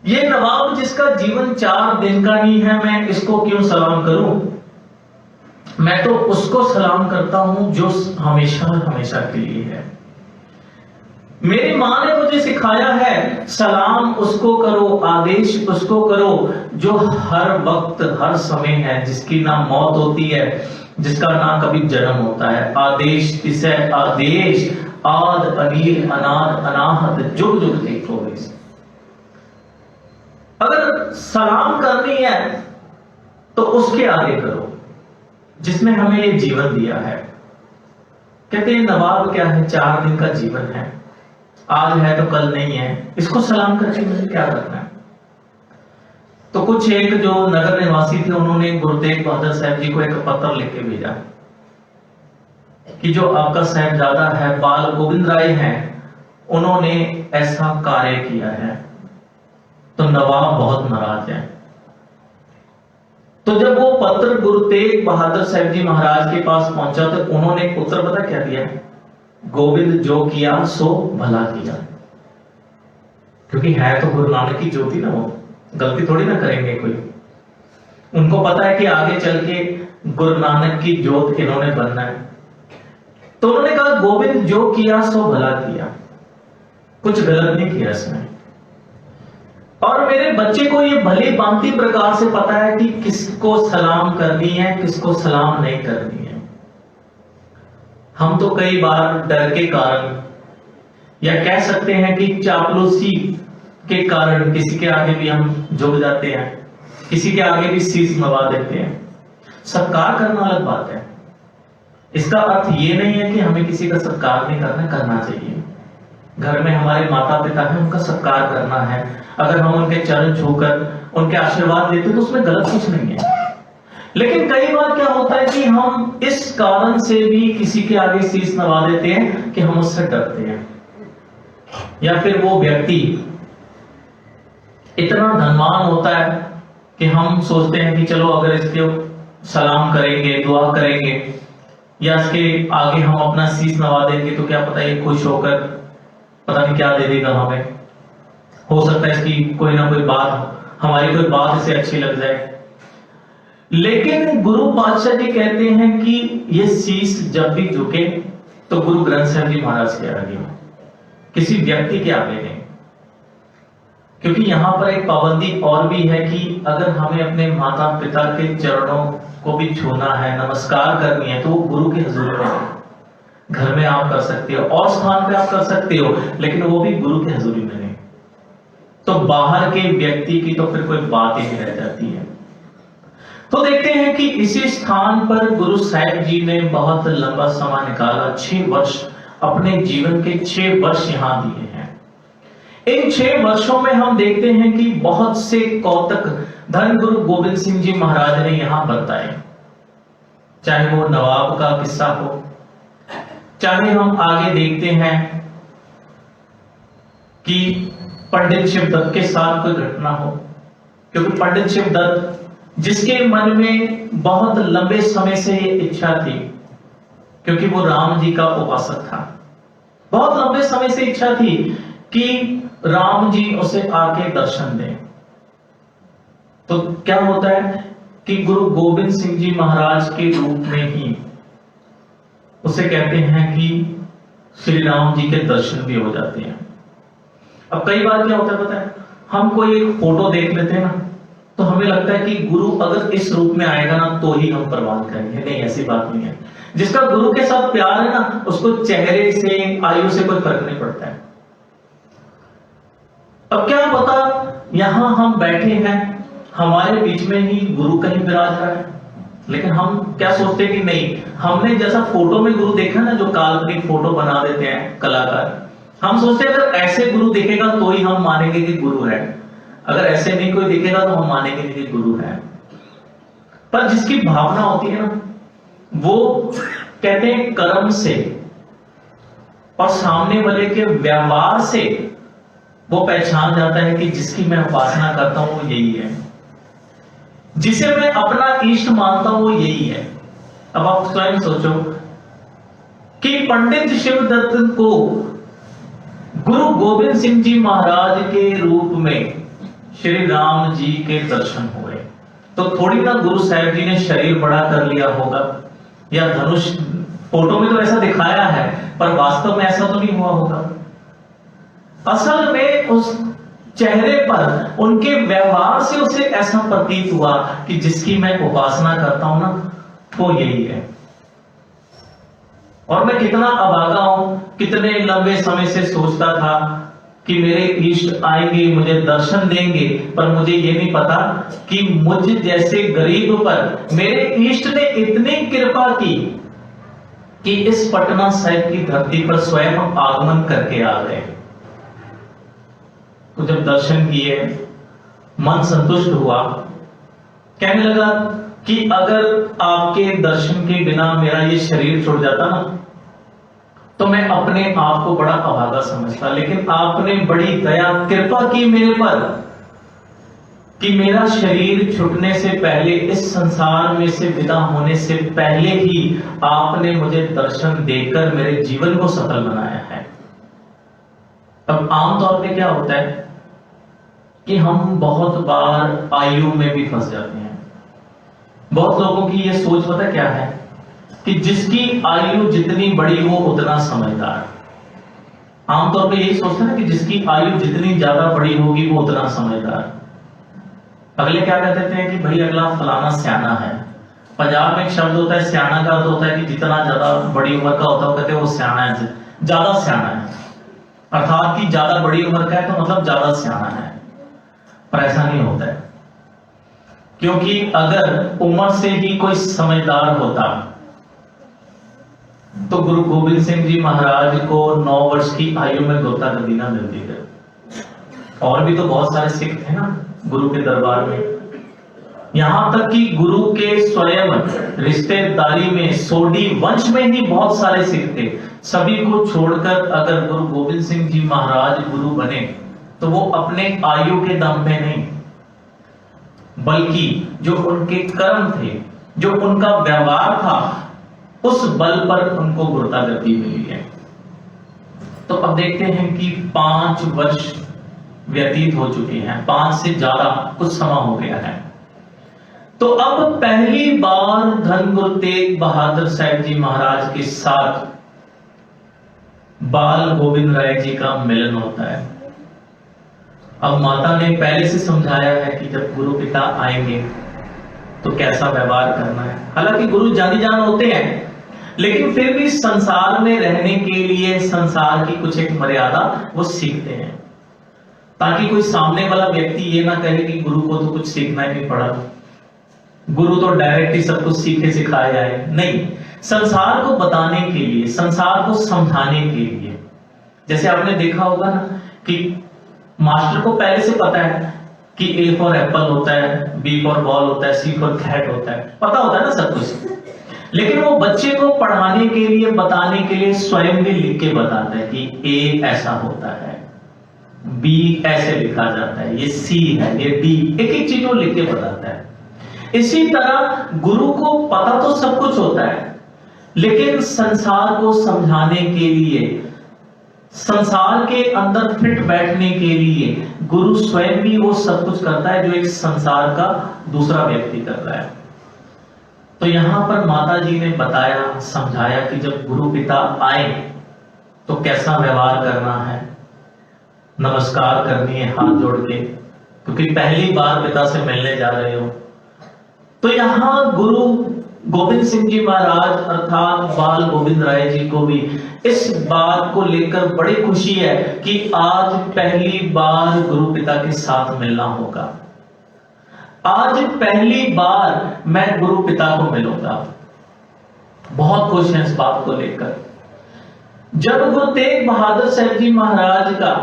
ये नवाब जिसका जीवन 4 दिन का नहीं है, मैं इसको क्यों सलाम करूं? मैं तो उसको सलाम करता हूं जो हमेशा हमेशा के लिए है। मेरी मां ने मुझे सिखाया है, सलाम उसको करो, आदेश उसको करो जो हर वक्त हर समय है, जिसकी ना मौत होती है, जिसका ना कभी जन्म होता है। आदेश तिसै आदेश, आद अनील अनाद अनाहत, जुग जुग देखो। अगर सलाम करनी है तो उसके आगे करो जिसने हमें ये जीवन दिया है। कहते हैं नवाब क्या है, 4 दिन का जीवन है, आज है तो कल नहीं है, इसको सलाम करके मुझे क्या करना है? तो कुछ एक जो नगर निवासी थे, उन्होंने गुरु तेग बहादुर साहब जी को एक पत्र लिख के भेजा कि जो आपका साहिबजादा है बाल गोविंद राय हैं, उन्होंने ऐसा कार्य किया है। तो नवाब बहुत नाराज है। तो जब वो पत्र गुरु तेग बहादुर साहब जी महाराज के पास पहुंचा तो उन्होंने उत्तर पता क्या दिया? गोविंद जो किया सो भला किया। क्योंकि है तो गुरु नानक की ज्योति ना, वो गलती थोड़ी ना करेंगे कोई। उनको पता है कि आगे चल के गुरु नानक की ज्योत इन्होंने बनना है। तो उन्होंने कहा गोविंद जो किया सो भला किया, कुछ गलत नहीं किया इसमें। और मेरे बच्चे को ये भली भांति प्रकार से पता है कि किसको सलाम करनी है, किसको सलाम नहीं करनी है। हम तो कई बार डर के कारण या कह सकते हैं कि चापलूसी के कारण किसी के आगे भी हम झुक जाते हैं, किसी के आगे भी शीश नवा देते हैं। सत्कार करना अलग बात है। इसका अर्थ ये नहीं है कि हमें किसी का सत्कार नहीं करना चाहिए। घर में हमारे माता पिता हैं, उनका सत्कार करना है। अगर हम उनके चरण छूकर उनके आशीर्वाद लेते तो उसमें गलत कुछ नहीं है। लेकिन कई बार क्या होता है कि हम इस कारण से भी किसी के आगे शीश नवा देते हैं कि हम उससे डरते हैं, या फिर वो व्यक्ति इतना धनवान होता है कि हम सोचते हैं कि चलो अगर इसके सलाम करेंगे, दुआ करेंगे या इसके आगे हम अपना शीश नवा देंगे तो क्या पता ये खुश होकर पता नहीं क्या दे देगा हमें। हो सकता है इसकी कोई ना कोई बात, हमारी कोई बात इसे अच्छी लग जाए। लेकिन गुरु पातशाह जी कहते हैं कि ये शीश जब भी झुके तो गुरु ग्रंथ साहिब जी महाराज के आगे, किसी व्यक्ति के आगे नहीं। क्योंकि यहां पर एक पाबंदी और भी है कि अगर हमें अपने माता पिता के चरणों को भी छूना है, नमस्कार करनी है, तो वो गुरु के हुजूर में। घर में आप कर सकते हो और स्थान पे आप कर सकते हो, लेकिन वो भी गुरु के हुजूरी में नहीं। तो बाहर के व्यक्ति की तो फिर कोई बात ही नहीं रह जाती है। तो देखते हैं कि इसी स्थान पर गुरु साहिब जी ने बहुत लंबा समय निकाला, 6 वर्ष, अपने जीवन के 6 वर्ष यहां दिए हैं। इन 6 वर्षों में हम देखते हैं कि बहुत से कौतक धन गुरु गोविंद सिंह जी महाराज ने यहां बताए। चाहे वो नवाब का किस्सा हो, चाहे हम आगे देखते हैं कि पंडित शिवदत्त के साथ कोई घटना हो। क्योंकि पंडित शिवदत्त जिसके मन में बहुत लंबे समय से ये इच्छा थी, क्योंकि वो राम जी का उपासक था, बहुत लंबे समय से इच्छा थी कि राम जी उसे आके दर्शन दें। तो क्या होता है कि गुरु गोविंद सिंह जी महाराज के रूप में ही उसे कहते हैं कि श्री राम जी के दर्शन भी हो जाते हैं। अब कई बार क्या होता है पता है, हम कोई एक फोटो देख लेते हैं ना, तो हमें लगता है कि गुरु अगर इस रूप में आएगा ना तो ही हम प्रमाण करेंगे। नहीं, ऐसी बात नहीं है। जिसका गुरु के साथ प्यार है ना, उसको चेहरे से, आयु से कोई फर्क नहीं पड़ता है। अब क्या पता यहां हम बैठे हैं, हमारे बीच में ही गुरु कहीं विराज रहा है, लेकिन हम क्या सोचते हैं कि नहीं, हमने जैसा फोटो में गुरु देखा ना, जो काल्पनिक फोटो बना देते हैं कलाकार, हम सोचते हैं अगर ऐसे गुरु दिखेगा तो ही हम मानेंगे कि गुरु है, अगर ऐसे नहीं कोई दिखेगा तो हम मानेंगे कि गुरु है। पर जिसकी भावना होती है ना, वो कहते हैं कर्म से और सामने वाले के व्यवहार से वो पहचान जाता है कि जिसकी मैं उपासना करता हूं वो यही है, जिसे मैं अपना इष्ट मानता हूं वो यही है। अब आप स्वयं सोचो कि पंडित शिवदत्त को गुरु गोविंद सिंह जी महाराज के रूप में श्री राम जी के दर्शन हुए, तो थोड़ी ना गुरु साहब जी ने शरीर बड़ा कर लिया होगा, या धनुष, फोटो में तो ऐसा दिखाया है पर वास्तव में ऐसा तो नहीं हुआ होगा। असल में उस चेहरे पर, उनके व्यवहार से उसे ऐसा प्रतीत हुआ कि जिसकी मैं उपासना करता हूं ना वो यही है। और मैं कितना अभागा हूं, कितने लंबे समय से सोचता था कि मेरे इष्ट आएंगे, मुझे दर्शन देंगे, पर मुझे ये नहीं पता कि मुझ जैसे गरीब पर मेरे इष्ट ने इतनी कृपा की कि इस पटना साहिब की धरती पर स्वयं आगमन करके आ गए। तो जब दर्शन किए, मन संतुष्ट हुआ, कहने लगा कि अगर आपके दर्शन के बिना मेरा ये शरीर छूट जाता ना तो मैं अपने आप को बड़ा अभागा समझता, लेकिन आपने बड़ी दया कृपा की मेरे पर कि मेरा शरीर छूटने से पहले, इस संसार में से विदा होने से पहले ही आपने मुझे दर्शन देकर मेरे जीवन को सफल बनाया है। अब आमतौर पे क्या होता है कि हम बहुत बार आयु में भी फंस जाते हैं। बहुत लोगों की ये सोच पता क्या है कि जिसकी आयु जितनी बड़ी हो उतना समझदार। आमतौर पे यही सोचते हैं ना कि जिसकी आयु जितनी ज्यादा बड़ी होगी वो उतना समझदार। अगले क्या कह देते हैं कि भाई अगला फलाना सियाना है। पंजाब में एक शब्द होता है सियाना का, तो होता है कि जितना ज्यादा बड़ी उम्र का होता है कहते हैं वो सियाना है, ज्यादा सियाना है, अर्थात कि ज्यादा बड़ी उम्र का है तो मतलब ज्यादा सियाना है। पर ऐसा नहीं होता है, क्योंकि अगर उम्र से ही कोई समझदार होता तो गुरु गोविंद सिंह जी महाराज को 9 वर्ष की आयु में गोता गद्दी ना मिलती है। और भी तो बहुत सारे सिख थे ना गुरु के दरबार में, यहां तक कि गुरु के स्वयं रिश्तेदारी में सोडी वंश में ही बहुत सारे सिख थे। सभी को छोड़कर अगर गुरु गोविंद सिंह जी महाराज गुरु बने तो वो अपने आयु के दम पे नहीं, बल्कि जो उनके कर्म थे, जो उनका व्यवहार था, उस बल पर उनको गुरुता गद्दी मिली है। तो अब देखते हैं कि 5 वर्ष व्यतीत हो चुके हैं, 5 से ज्यादा कुछ समय हो गया है। तो अब पहली बार धन गुरु तेग बहादुर साहब जी महाराज के साथ बाल गोविंद राय जी का मिलन होता है। अब माता ने पहले से समझाया है कि जब गुरु पिता आएंगे तो कैसा व्यवहार करना है। हालांकि गुरु जानी जान होते हैं, लेकिन फिर भी संसार में रहने के लिए संसार की कुछ एक मर्यादा वो सीखते हैं, ताकि कोई सामने वाला व्यक्ति ये ना कहे कि गुरु को तो कुछ सीखना ही नहीं पड़ा, गुरु तो डायरेक्ट ही सब कुछ सीखे सिखाया है। नहीं, संसार को बताने के लिए, संसार को समझाने के लिए। जैसे आपने देखा होगा ना कि मास्टर को पहले से पता है कि ए फॉर एप्पल होता है, बी फॉर बॉल होता है, सी फॉर कैट होता है, पता होता है ना सब कुछ, लेकिन वो बच्चे को पढ़ाने के लिए, बताने के लिए स्वयं भी लिख के बताता है कि ए ऐसा होता है, बी ऐसे लिखा जाता है, ये सी है, ये डी, एक एक चीज वो लिख के बताता है। इसी तरह गुरु को पता तो सब कुछ होता है, लेकिन संसार को समझाने के लिए, संसार के अंदर फिट बैठने के लिए गुरु स्वयं भी वो सब कुछ करता है जो एक संसार का दूसरा व्यक्ति कर रहा है। तो यहां पर माता जी ने बताया, समझाया कि जब गुरु पिता आए तो कैसा व्यवहार करना है, नमस्कार करनी है हाथ जोड़ के, क्योंकि पहली बार पिता से मिलने जा रहे हो। तो यहां गुरु गोविंद सिंह जी महाराज अर्थात बाल गोविंद राय जी को भी इस बात को लेकर बड़ी खुशी है कि आज पहली बार गुरु पिता के साथ मिलना होगा, आज पहली बार मैं गुरु पिता को मिलूंगा। बहुत खुश हैं इस बात को लेकर। जब गुरु तेग बहादुर साहब जी महाराज का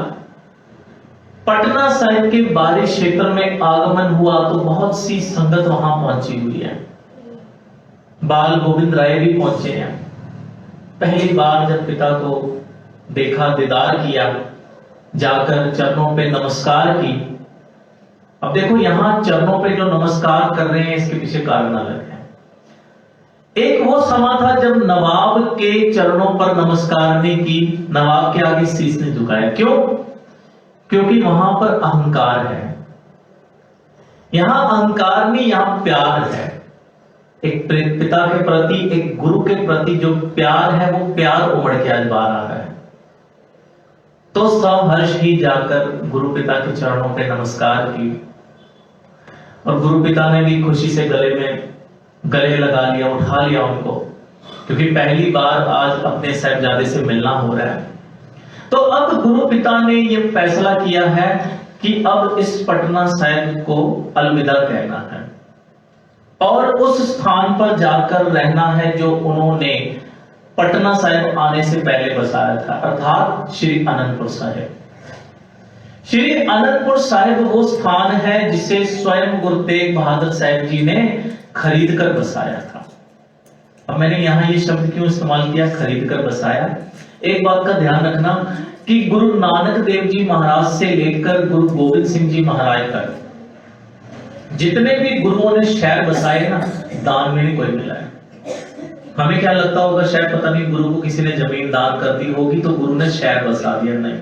पटना साहिब के बारी क्षेत्र में आगमन हुआ तो बहुत सी संगत वहां पहुंची हुई है। बाल गोविंद राय भी पहुंचे हैं। पहली बार जब पिता को देखा, दीदार किया, जाकर चरणों पे नमस्कार की। अब देखो यहां चरणों पे जो नमस्कार कर रहे हैं इसके पीछे कारण अलग है। एक वो समा था जब नवाब के चरणों पर नमस्कार ने की, नवाब के आगे शीश ने झुकाया। क्यों? क्योंकि वहां पर अहंकार है। यहां अहंकार नहीं, यहां प्यार है। एक पिता के प्रति, एक गुरु के प्रति जो प्यार है वो प्यार उमड़ के आज बाहर आ रहा है। तो सहर्ष ही जाकर गुरु पिता के चरणों पे नमस्कार की और गुरु पिता ने भी खुशी से गले लगा लिया, उठा लिया उनको, क्योंकि पहली बार आज अपने साहिबजादे से मिलना हो रहा है। तो अब गुरु पिता ने यह फैसला किया है कि अब इस पटना साहिब को अलविदा कहना है और उस स्थान पर जाकर रहना है जो उन्होंने पटना साहिब आने से पहले बसाया था, अर्थात श्री आनंदपुर साहिब। श्री आनंदपुर साहिब वो स्थान है जिसे स्वयं गुरु तेग बहादुर साहिब जी ने खरीद कर बसाया था। अब मैंने यहां ये शब्द क्यों इस्तेमाल किया, खरीद कर बसाया? एक बात का ध्यान रखना कि गुरु नानक देव जी महाराज से लेकर गुरु गोविंद सिंह जी महाराज तक जितने भी गुरुओं ने शहर बसाए ना, दान में नहीं कोई मिला है। हमें क्या लगता होगा, शायद पता नहीं गुरु को किसी ने जमीन दान कर दी होगी तो गुरु ने शहर बसा दिया। नहीं,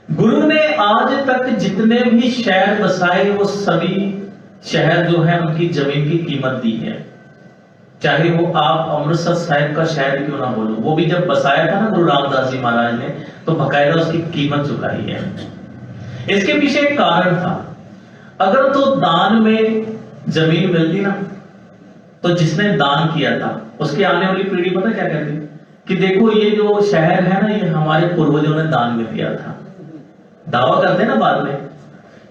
गुरु ने आज तक जितने भी शहर बसाए वो सभी शहर जो है उनकी जमीन की कीमत दी है। चाहे वो आप अमृतसर साहिब का शहर क्यों ना बोलो, वो भी जब बसाया था ना गुरु रामदास जी महाराज ने, तो बकायदा उसकी कीमत चुकाई है। इसके पीछे एक कारण था। अगर तो दान में जमीन मिलती ना, तो जिसने दान किया था उसके आने वाली पीढ़ी पता क्या कहती कि देखो ये जो शहर है ना, ये हमारे पूर्वजों ने दान में दिया था। दावा करते ना बाद में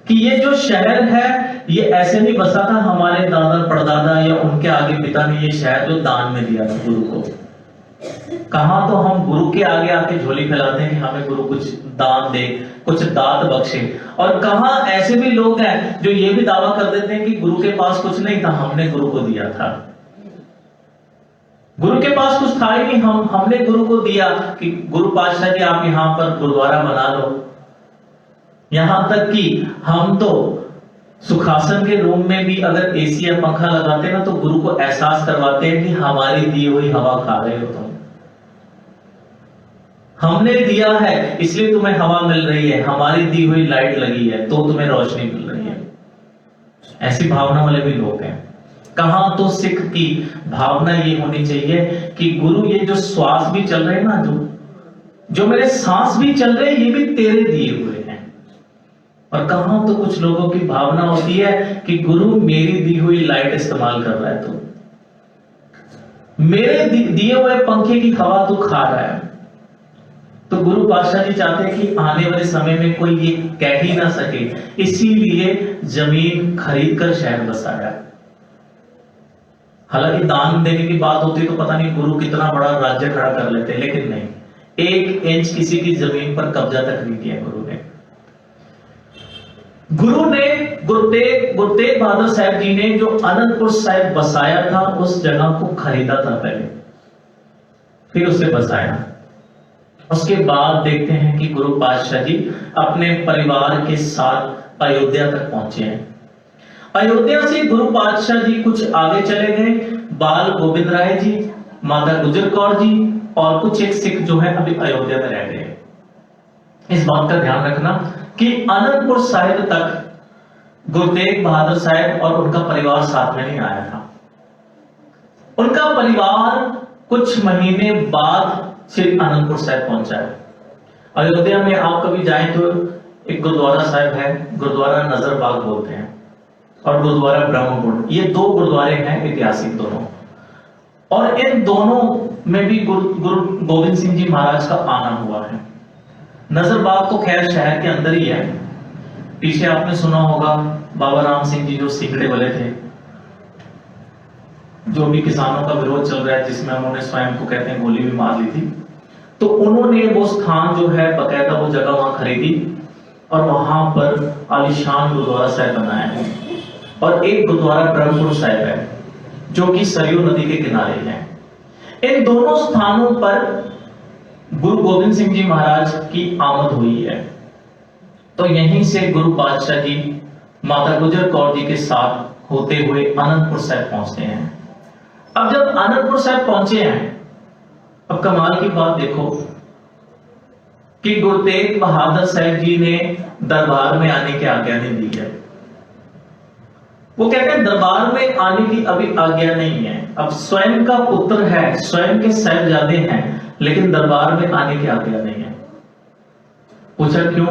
कि ये जो शहर है ये ऐसे नहीं बसा था, हमारे दादा परदादा या उनके आगे पिता ने ये शहर जो दान में दिया था गुरु को। कहां तो हम गुरु के आगे आके झोली फैलाते हैं कि हमें गुरु कुछ दान दे, कुछ दात बख्शे, और कहां ऐसे भी लोग हैं जो ये भी दावा कर देते हैं कि गुरु के पास कुछ नहीं था, हमने गुरु को दिया था। गुरु के पास कुछ था ही नहीं, हमने गुरु को दिया कि गुरु पातशाह जी आप यहां पर गुरुद्वारा बना लो। यहां तक कि हम तो सुखासन के रूम में भी अगर एसी या पंखा लगाते ना, तो गुरु को एहसास करवाते हैं कि हमारी दी हुई हवा खा रहे हो तुम, हमने दिया है इसलिए तुम्हें हवा मिल रही है, हमारी दी हुई लाइट लगी है तो तुम्हें रोशनी मिल रही है। ऐसी भावना वाले भी लोग हैं। कहां तो सिख की भावना ये होनी चाहिए कि गुरु ये जो श्वास भी चल रहे हैं ना, जो मेरे सांस भी चल रहे हैं, ये भी तेरे दिए हुए हैं। और कहां तो कुछ लोगों की भावना होती है कि गुरु मेरी दी हुई लाइट इस्तेमाल कर रहा है, तो मेरे दिए हुए पंखे की हवा तू खा रहा है। तो गुरु पातशाह जी चाहते हैं कि आने वाले समय में कोई ये कह ही ना सके, इसीलिए जमीन खरीद कर शहर बसाया। हालांकि दान देने की बात होती तो पता नहीं गुरु कितना बड़ा राज्य खड़ा कर लेते, लेकिन नहीं, 1 इंच किसी की जमीन पर कब्जा तक नहीं किया गुरु ने। गुरु तेग बहादुर साहब जी ने जो आनंदपुर साहिब बसाया था, उस जगह को खरीदा था पहले, फिर उसे बसाया। उसके बाद देखते हैं कि गुरु पातशाह जी अपने परिवार के साथ अयोध्या तक पहुंचे हैं। अयोध्या से गुरु पातशाह जी कुछ आगे चले गए। बाल गोविंद राय जी, माता गुजर कौर जी और कुछ एक सिख जो है अभी अयोध्या में रह गए। इस बात का ध्यान रखना कि आनंदपुर साहिब तक गुरु तेग बहादुर साहब और उनका परिवार साथ में नहीं आया था। उनका परिवार कुछ महीने बाद श्री आनंदपुर साहिब पहुंचा है। अयोध्या में आप कभी जाएं तो एक गुरुद्वारा साहिब है, गुरुद्वारा नजरबाग बोलते हैं, और गुरुद्वारा ब्रह्मपुर। ये 2 गुरुद्वारे हैं ऐतिहासिक दोनों, और इन दोनों में भी गुरु गोविंद सिंह जी महाराज का आना हुआ है। नजरबाग तो खैर शहर के अंदर ही है। पीछे आपने सुना होगा बाबा राम सिंह जी जो सिगड़े वाले थे, जो भी किसानों का विरोध चल रहा है, जिसमें उन्होंने स्वयं को कहते हैं गोली भी मार ली थी, तो उन्होंने वो स्थान जो है बकायदा वो जगह वहां खरीदी और वहां पर आलीशान गुरुद्वारा साहिब बनाया है। और एक गुरुद्वारा ब्रह्मपुर साहिब है जो कि सरयू नदी के किनारे है। इन दोनों स्थानों पर गुरु गोविंद सिंह जी महाराज की आमद हुई है, तो यहीं से गुरु पातशाह जी माता गुजर कौर जी के साथ होते हुए आनंदपुर साहिब पहुंचते हैं। अब जब आनंदपुर साहिब पहुंचे हैं, अब कमाल की बात देखो कि गुरु तेग बहादुर साहब जी ने दरबार में आने की आज्ञा नहीं दी है। वो कहते हैं दरबार में आने की अभी आज्ञा नहीं है। अब स्वयं का पुत्र है, स्वयं के साहिबजादे हैं, लेकिन दरबार में आने की आज्ञा नहीं है। पूछा क्यों?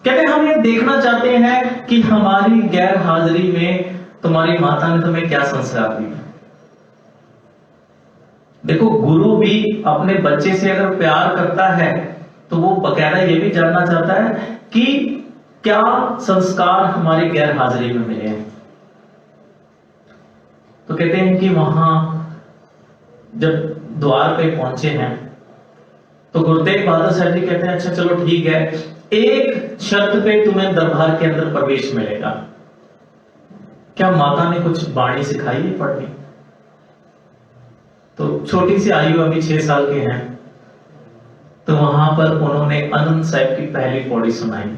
कहते हम ये देखना चाहते हैं कि हमारी गैर हाजिरी में तुम्हारी माता ने तुम्हें क्या संस्कार दिया। देखो, गुरु भी अपने बच्चे से अगर प्यार करता है तो वो बकायदा ये भी जानना चाहता है कि क्या संस्कार हमारी गैर हाजिरी में मिले हैं। तो कहते हैं कि वहां जब द्वार पे पहुंचे हैं तो गुरु तेग बहादुर साहब जी कहते हैं अच्छा चलो ठीक है, एक शर्त पे तुम्हें दरबार के अंदर प्रवेश मिलेगा। क्या माता ने कुछ बाणी सिखाई है पढ़नी? तो छोटी सी आयु, अभी 6 साल के हैं, तो वहां पर उन्होंने आनंद साहब की पहली पौड़ी सुनाई।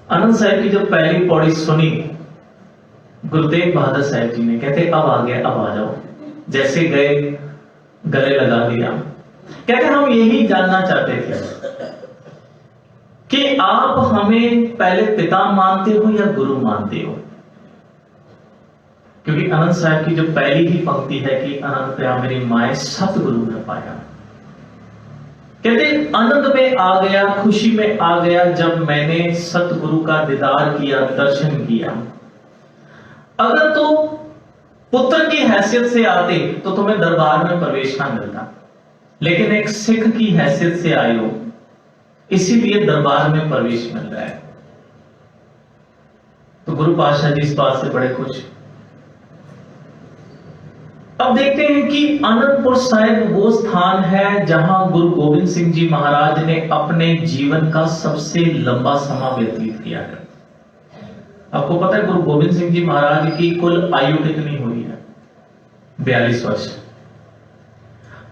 आनंद साहब की जब पहली पौड़ी सुनी गुरु तेग बहादुर साहब जी ने, कहते अब आ गया, अब आ जाओ। जैसे गए गले लगा दिया। कहते हम यही जानना चाहते थे कि आप हमें पहले पिता मानते हो या गुरु मानते हो? क्योंकि आनंद साहब की जो पहली ही पंक्ति है कि आनंद प्या मेरी माए सतगुरु ने पाया। कहते आनंद में आ गया, खुशी में आ गया जब मैंने सतगुरु का दीदार किया, दर्शन किया। अगर तो पुत्र की हैसियत से आते तो तुम्हें दरबार में प्रवेश ना मिलता, लेकिन एक सिख की हैसियत से आए हो, इसीलिए दरबार में प्रवेश मिल रहा है। तो गुरु पातशाह जी इस बात से बड़े खुश। अब देखते हैं कि आनंदपुर साहिब वो स्थान है जहां गुरु गोविंद सिंह जी महाराज ने अपने जीवन का सबसे लंबा समय व्यतीत किया है। आपको पता है गुरु गोविंद सिंह जी महाराज की कुल आयु कितनी हुई है? 42 वर्ष।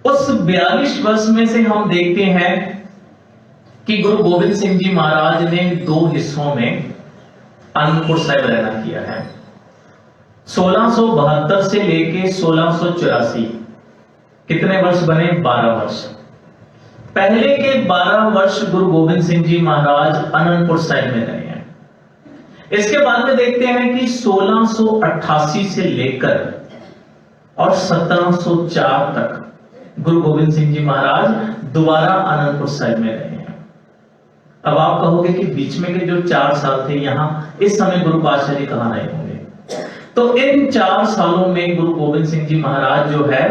उस 42 वर्ष में से हम देखते हैं कि गुरु गोविंद सिंह जी महाराज ने 2 हिस्सों में आनंदपुर साहिब रहना किया है। 1672 से लेके 1684 कितने वर्ष बने? 12 वर्ष। पहले के 12 वर्ष गुरु गोविंद सिंह जी महाराज आनंदपुर साहिब में रहे हैं। इसके बाद में देखते हैं कि 1688 से लेकर और 1704 तक गुरु गोविंद सिंह जी महाराज दोबारा आनंदपुर साहिब में रहे हैं। अब आप कहोगे कि बीच में के जो 4 साल थे यहां, इस समय गुरु पातशाह जी कहां रहे होंगे? तो इन 4 सालों में गुरु गोविंद सिंह जी महाराज जो है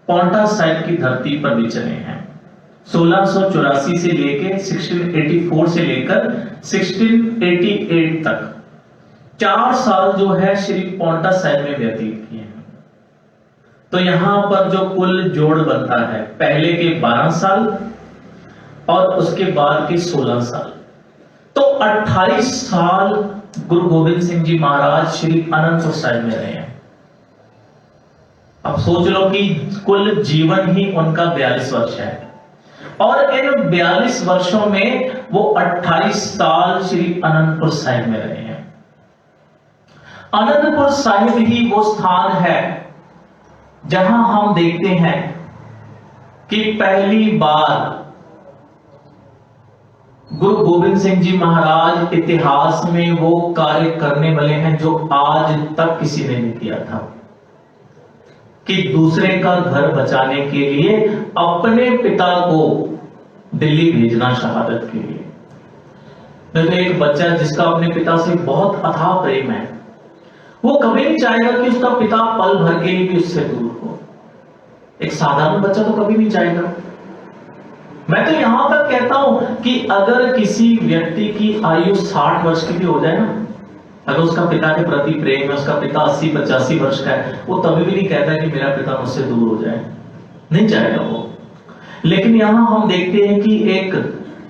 पांवटा साहिब की धरती पर विचरे हैं। 1684 से लेकर 1684 से लेकर 1688 तक 4 साल जो है श्री पांवटा साहिब में व्यतीत किए हैं। तो यहां पर जो कुल जोड़ बनता है, पहले के 12 साल और उसके बाद के 16 साल, तो 28 साल गुरु गोविंद सिंह जी महाराज श्री आनंदपुर साहिब में रहे हैं। अब सोच लो कि कुल जीवन ही उनका 42 वर्ष है और इन 42 वर्षों में वो 28 साल श्री आनंदपुर साहिब में रहे हैं। आनंदपुर साहिब ही वो स्थान है जहां हम देखते हैं कि पहली बार गुरु गोविंद सिंह जी महाराज इतिहास में वो कार्य करने वाले हैं जो आज तक किसी ने नहीं किया था, कि दूसरे का घर बचाने के लिए अपने पिता को दिल्ली भेजना शहादत के लिए। नहीं तो एक बच्चा जिसका अपने पिता से बहुत अथाह प्रेम है, वो कभी नहीं चाहेगा कि उसका पिता पल भर के लिए भी उससे दूर हो। एक साधारण बच्चा तो कभी नहीं चाहेगा। मैं तो यहां तक कहता हूं कि अगर किसी व्यक्ति की आयु 60 वर्ष की भी हो जाए ना, अगर उसका पिता के प्रति प्रेम है, उसका पिता 80-85 वर्ष का है, वो तभी भी नहीं कहता कि मेरा पिता मुझसे दूर हो जाए, नहीं चाहेगा वो। लेकिन यहां हम देखते हैं कि एक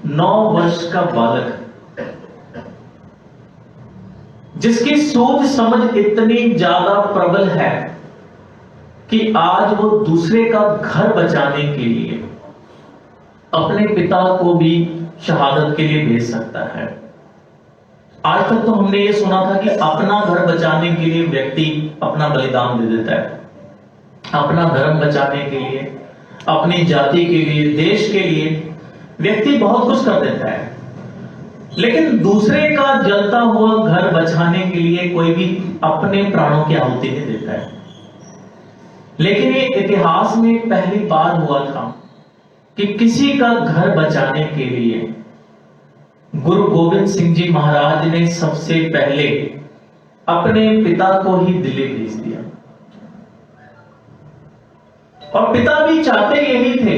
9 वर्ष का बालक जिसकी सोच समझ इतनी ज्यादा प्रबल है कि आज वो दूसरे का घर बचाने के लिए अपने पिता को भी शहादत के लिए भेज सकता है। आज तक तो हमने ये सुना था कि अपना घर बचाने के लिए व्यक्ति अपना बलिदान दे देता है, अपना धर्म बचाने के लिए, अपनी जाति के लिए, देश के लिए व्यक्ति बहुत कुछ कर देता है, लेकिन दूसरे का जलता हुआ घर बचाने के लिए कोई भी अपने प्राणों की आहुति नहीं देता है। लेकिन ये इतिहास में पहली बार हुआ था कि किसी का घर बचाने के लिए गुरु गोविंद सिंह जी महाराज ने सबसे पहले अपने पिता को ही दिल्ली भेज दिया। और पिता भी चाहते यही थे,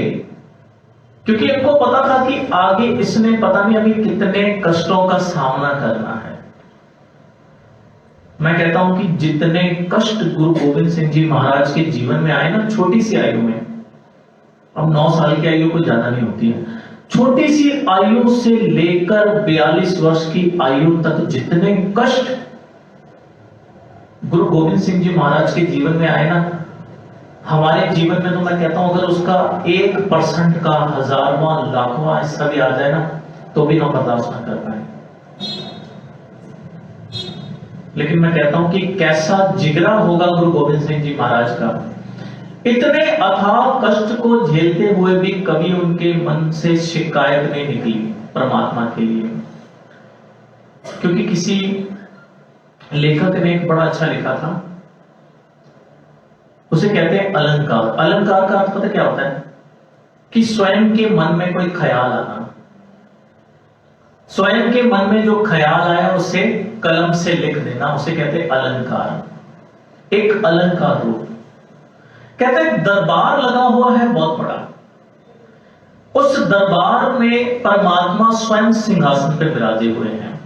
क्योंकि इनको पता था कि आगे इसने पता नहीं अभी कितने कष्टों का सामना करना है। मैं कहता हूं कि जितने कष्ट गुरु गोविंद सिंह जी महाराज के जीवन में आए ना, छोटी सी आयु में, अब 9 साल की आयु कुछ ज्यादा नहीं होती है, छोटी सी आयु से लेकर 42 वर्ष की आयु तक जितने कष्ट गुरु गोविंद सिंह जी महाराज के जीवन में आए ना, हमारे जीवन में तो मैं कहता हूं अगर उसका 1% का 1000वां लाखवां हिस्सा भी आ जाए ना, तो भी हम बर्दाश्त ना कर पाए। लेकिन मैं कहता हूं कि कैसा जिगरा होगा गुरु गोविंद सिंह जी महाराज का, इतने अथाह कष्ट को झेलते हुए भी कभी उनके मन से शिकायत नहीं निकली परमात्मा के लिए। क्योंकि किसी लेखक ने एक बड़ा अच्छा लिखा था, उसे कहते हैं अलंकार। अलंकार का अर्थ पता क्या होता है? कि स्वयं के मन में कोई ख्याल आना, स्वयं के मन में जो ख्याल आया उसे कलम से लिख देना, उसे कहते हैं अलंकार। एक अलंकार रूप। कहते हैं दरबार लगा हुआ है बहुत बड़ा, उस दरबार में परमात्मा स्वयं सिंहासन पर विराजे हुए हैं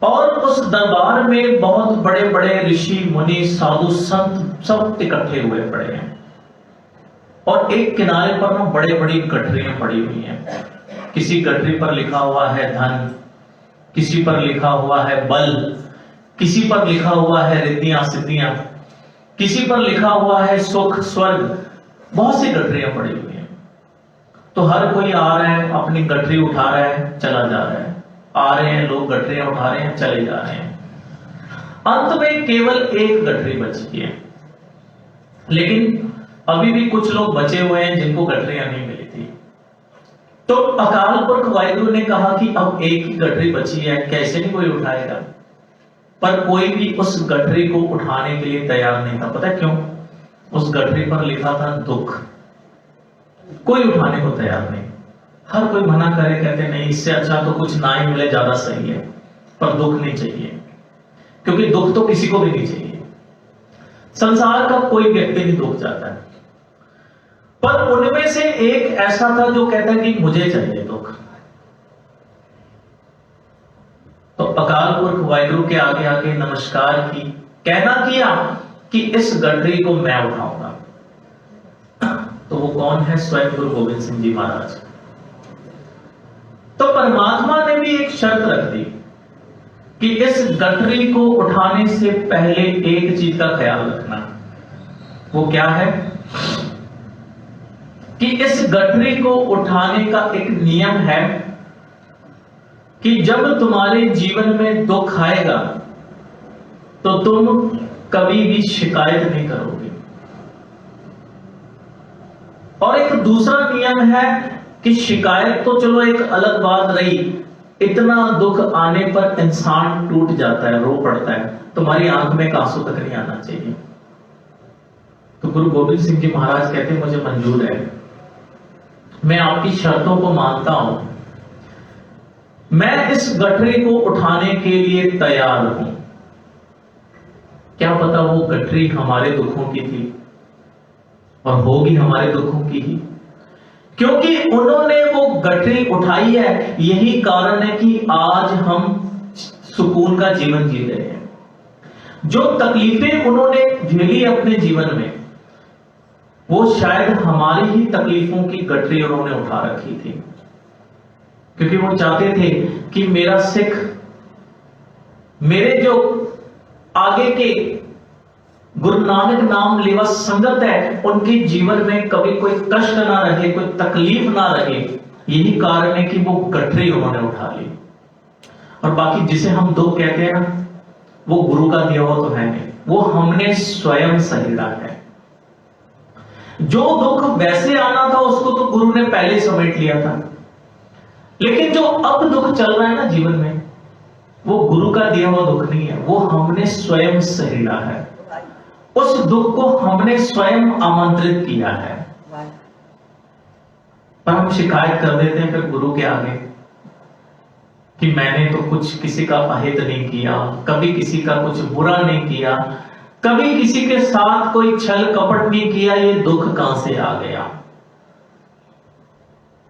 और उस दरबार में बहुत बड़े बड़े ऋषि मुनि साधु संत सब इकट्ठे हुए पड़े हैं। और एक किनारे पर ना बड़े बड़ी गठरियां पड़ी हुई हैं। किसी गठरी पर लिखा हुआ है धन, किसी पर लिखा हुआ है बल, किसी पर लिखा हुआ है रिद्धियां सिद्धियां, किसी पर लिखा हुआ है सुख स्वर्ग। बहुत सी गठरियां पड़ी हुई हैं। तो हर कोई आ रहा है, अपनी गठरी उठा रहा है, चला जा रहा है, आ रहे हैं लोग, गठरियां उठा रहे हैं, चले जा रहे हैं। अंत में केवल एक गठरी बची है, लेकिन अभी भी कुछ लोग बचे हुए हैं जिनको गठरियां नहीं मिली थी। तो अकाल पुरख वाहिगुरु ने कहा कि अब एक ही गठरी बची है, कैसे नहीं कोई उठाएगा। पर कोई भी उस गठरी को उठाने के लिए तैयार नहीं था। पता है क्यों? उस गठरी पर लिखा था दुख। कोई उठाने को तैयार नहीं। हर कोई मना करे, कहते नहीं इससे अच्छा तो कुछ ना ही मिले, ज्यादा सही है, पर दुख नहीं चाहिए, क्योंकि दुख तो किसी को भी नहीं चाहिए। संसार का कोई व्यक्ति नहीं दुख चाहता है, पर उनमें से एक ऐसा था जो कहता है कि मुझे चाहिए दुख। तो अकाल पुरख वाहिगुरु के आगे आके नमस्कार की, कहना किया कि इस गठरी को मैं उठाऊंगा। तो वो कौन है? स्वयं गुरु गोविंद सिंह जी महाराज। तो परमात्मा ने भी एक शर्त रख दी कि इस गठरी को उठाने से पहले एक चीज का ख्याल रखना। वो क्या है? कि इस गठरी को उठाने का एक नियम है कि जब तुम्हारे जीवन में दुख आएगा तो तुम कभी भी शिकायत नहीं करोगे। और एक दूसरा नियम है कि शिकायत तो चलो एक अलग बात रही, इतना दुख आने पर इंसान टूट जाता है, रो पड़ता है, तुम्हारी आंख में आंसू तक नहीं आना चाहिए। तो गुरु गोविंद सिंह जी महाराज कहते हैं मुझे मंजूर है, मैं आपकी शर्तों को मानता हूं, मैं इस गठरी को उठाने के लिए तैयार हूं। क्या पता वो गठरी हमारे दुखों की थी और होगी हमारे दुखों की ही, क्योंकि उन्होंने वो गठरी उठाई है। यही कारण है कि आज हम सुकून का जीवन जी रहे हैं। जो तकलीफें उन्होंने झेली अपने जीवन में, वो शायद हमारी ही तकलीफों की गठरी उन्होंने उठा रखी थी, क्योंकि वो चाहते थे कि मेरा सिख, मेरे जो आगे के गुरु नानक नाम लेवा संगत है, उनके जीवन में कभी कोई कष्ट ना रहे, कोई तकलीफ ना रहे। यही कारण है कि वो गठरी उन्होंने उठा ली। और बाकी जिसे हम दुख कहते हैं ना, वो गुरु का दिया हुआ तो है नहीं, वो हमने स्वयं सहेजा है। जो दुख वैसे आना था उसको तो गुरु ने पहले ही समेट लिया था, लेकिन जो अब दुख चल रहा है ना जीवन में, वो गुरु का दिया हुआ दुख नहीं है, वो हमने स्वयं सहेजा है। उस दुख को हमने स्वयं आमंत्रित किया है। पर हम शिकायत कर देते हैं फिर गुरु के आगे कि मैंने तो कुछ किसी का अहित नहीं किया, कभी किसी का कुछ बुरा नहीं किया, कभी किसी के साथ कोई छल कपट नहीं किया, ये दुख कहां से आ गया।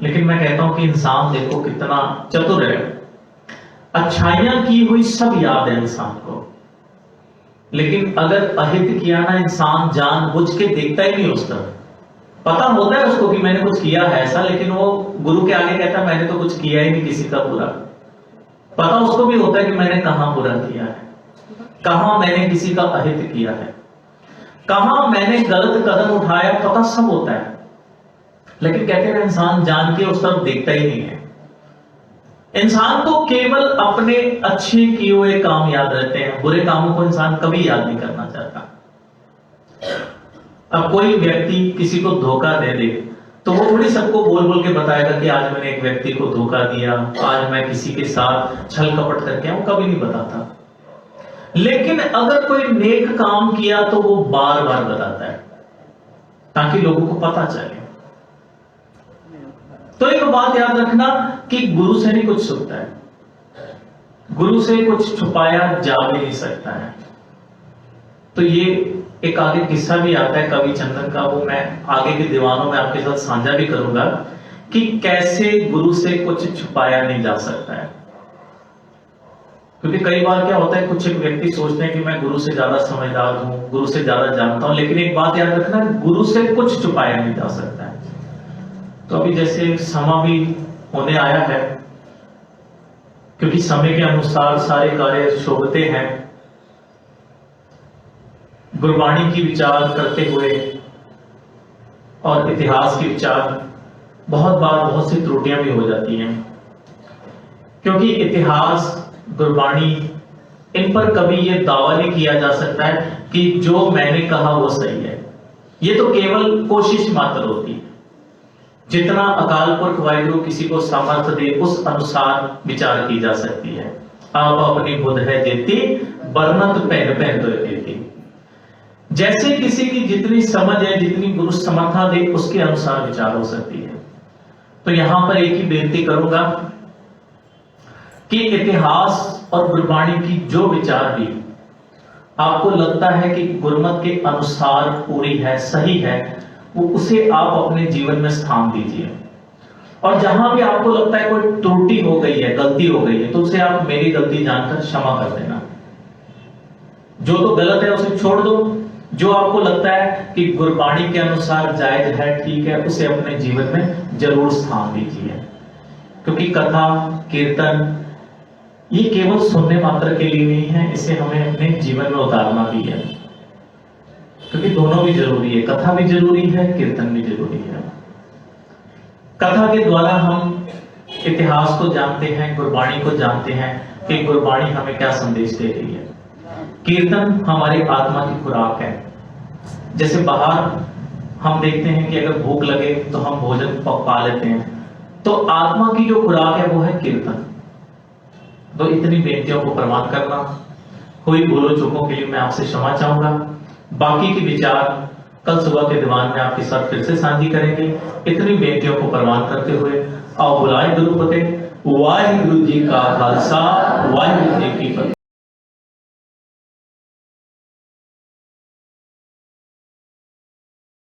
लेकिन मैं कहता हूं कि इंसान देखो कितना चतुर है। अच्छाइयां की हुई सब याद है इंसान को, लेकिन अगर अहित किया ना, इंसान जानबूझ के देखता ही नहीं उस तरफ। पता होता है उसको कि मैंने कुछ किया है ऐसा, लेकिन वो गुरु के आगे कहता है मैंने तो कुछ किया ही नहीं किसी का बुरा। पता उसको भी होता है कि मैंने कहां बुरा किया है, कहां मैंने किसी का अहित किया है, कहां मैंने गलत कदम उठाया, पता सब होता है। लेकिन कहते हैं इंसान जान के उस तरफ देखता ही नहीं है। इंसान को केवल अपने अच्छे किए हुए काम याद रहते हैं, बुरे कामों को इंसान कभी याद नहीं करना चाहता। अब कोई व्यक्ति किसी को धोखा दे दे तो वो थोड़ी सबको बोल बोल के बताएगा कि आज मैंने एक व्यक्ति को धोखा दिया, आज मैं किसी के साथ छल कपट करके आया, वो कभी नहीं बताता। लेकिन अगर कोई नेक काम किया तो वो बार बार बताता है, ताकि लोगों को पता चले। तो एक बात याद रखना कि गुरु से नहीं कुछ छुपता है, गुरु से कुछ छुपाया जा भी नहीं सकता है। तो ये एक आगे किस्सा भी आता है कवि चंदन का, वो मैं आगे के दीवानों में आपके साथ साझा भी करूंगा कि कैसे गुरु से कुछ छुपाया नहीं जा सकता है। क्योंकि कई बार क्या होता है, कुछ एक व्यक्ति सोचते हैं कि मैं गुरु से ज्यादा समझदार हूं, गुरु से ज्यादा जानता हूं, लेकिन एक बात याद रखना, गुरु से कुछ छुपाया नहीं जा सकता है। तो अभी जैसे समा भी होने आया है, क्योंकि समय के अनुसार सारे कार्य शोभते हैं। गुरबाणी की विचार करते हुए और इतिहास के विचार बहुत बार बहुत सी त्रुटियां भी हो जाती हैं, क्योंकि इतिहास, गुरबाणी, इन पर कभी यह दावा नहीं किया जा सकता है कि जो मैंने कहा वो सही है। ये तो केवल कोशिश मात्र होती है। जितना अकाल पुरख वाहिगुरु किसी को सामर्थ्य दे, उस अनुसार विचार की जा सकती है। आप अपनी बुध है देती, बरनत पहन पहन तो देती। जैसे किसी की जितनी समझ है, जितनी गुरु समर्था दे, उसके अनुसार विचार हो सकती है। तो यहां पर एक ही बेनती करूंगा कि इतिहास और गुरबाणी की जो विचार भी आपको लगता है कि गुरुमत के अनुसार पूरी है, सही है, वो उसे आप अपने जीवन में स्थान दीजिए। और जहां भी आपको लगता है कोई त्रुटि हो गई है, गलती हो गई है, तो उसे आप मेरी गलती जानकर क्षमा कर देना। जो तो गलत है उसे छोड़ दो, जो आपको लगता है कि गुरबाणी के अनुसार जायज है, ठीक है, उसे अपने जीवन में जरूर स्थान दीजिए। क्योंकि कथा, कीर्तन ये केवल सुनने मात्र के लिए नहीं है, इसे हमें अपने जीवन में उतारना भी है। क्योंकि दोनों भी जरूरी है, कथा भी जरूरी है, कीर्तन भी जरूरी है। कथा के द्वारा हम इतिहास को जानते हैं, गुरबाणी को जानते हैं कि गुरबाणी हमें क्या संदेश दे रही है। कीर्तन हमारी आत्मा की खुराक है। जैसे बाहर हम देखते हैं कि अगर भूख लगे तो हम भोजन पका लेते हैं, तो आत्मा की जो खुराक है वो है कीर्तन। तो इतनी बेनतियों को प्रमाण करना, कोई भूलों चूकों के लिए मैं आपसे क्षमा चाहूंगा। बाकी के विचार कल सुबह के दीवान में आपके साथ फिर से साझी करेंगे। इतनी बेनतियों को प्रमाण करते हुए आओ बुलाए गुरु फतेह। वाहिगुरु जी का खालसा, वाहिगुरु जी की फतेह।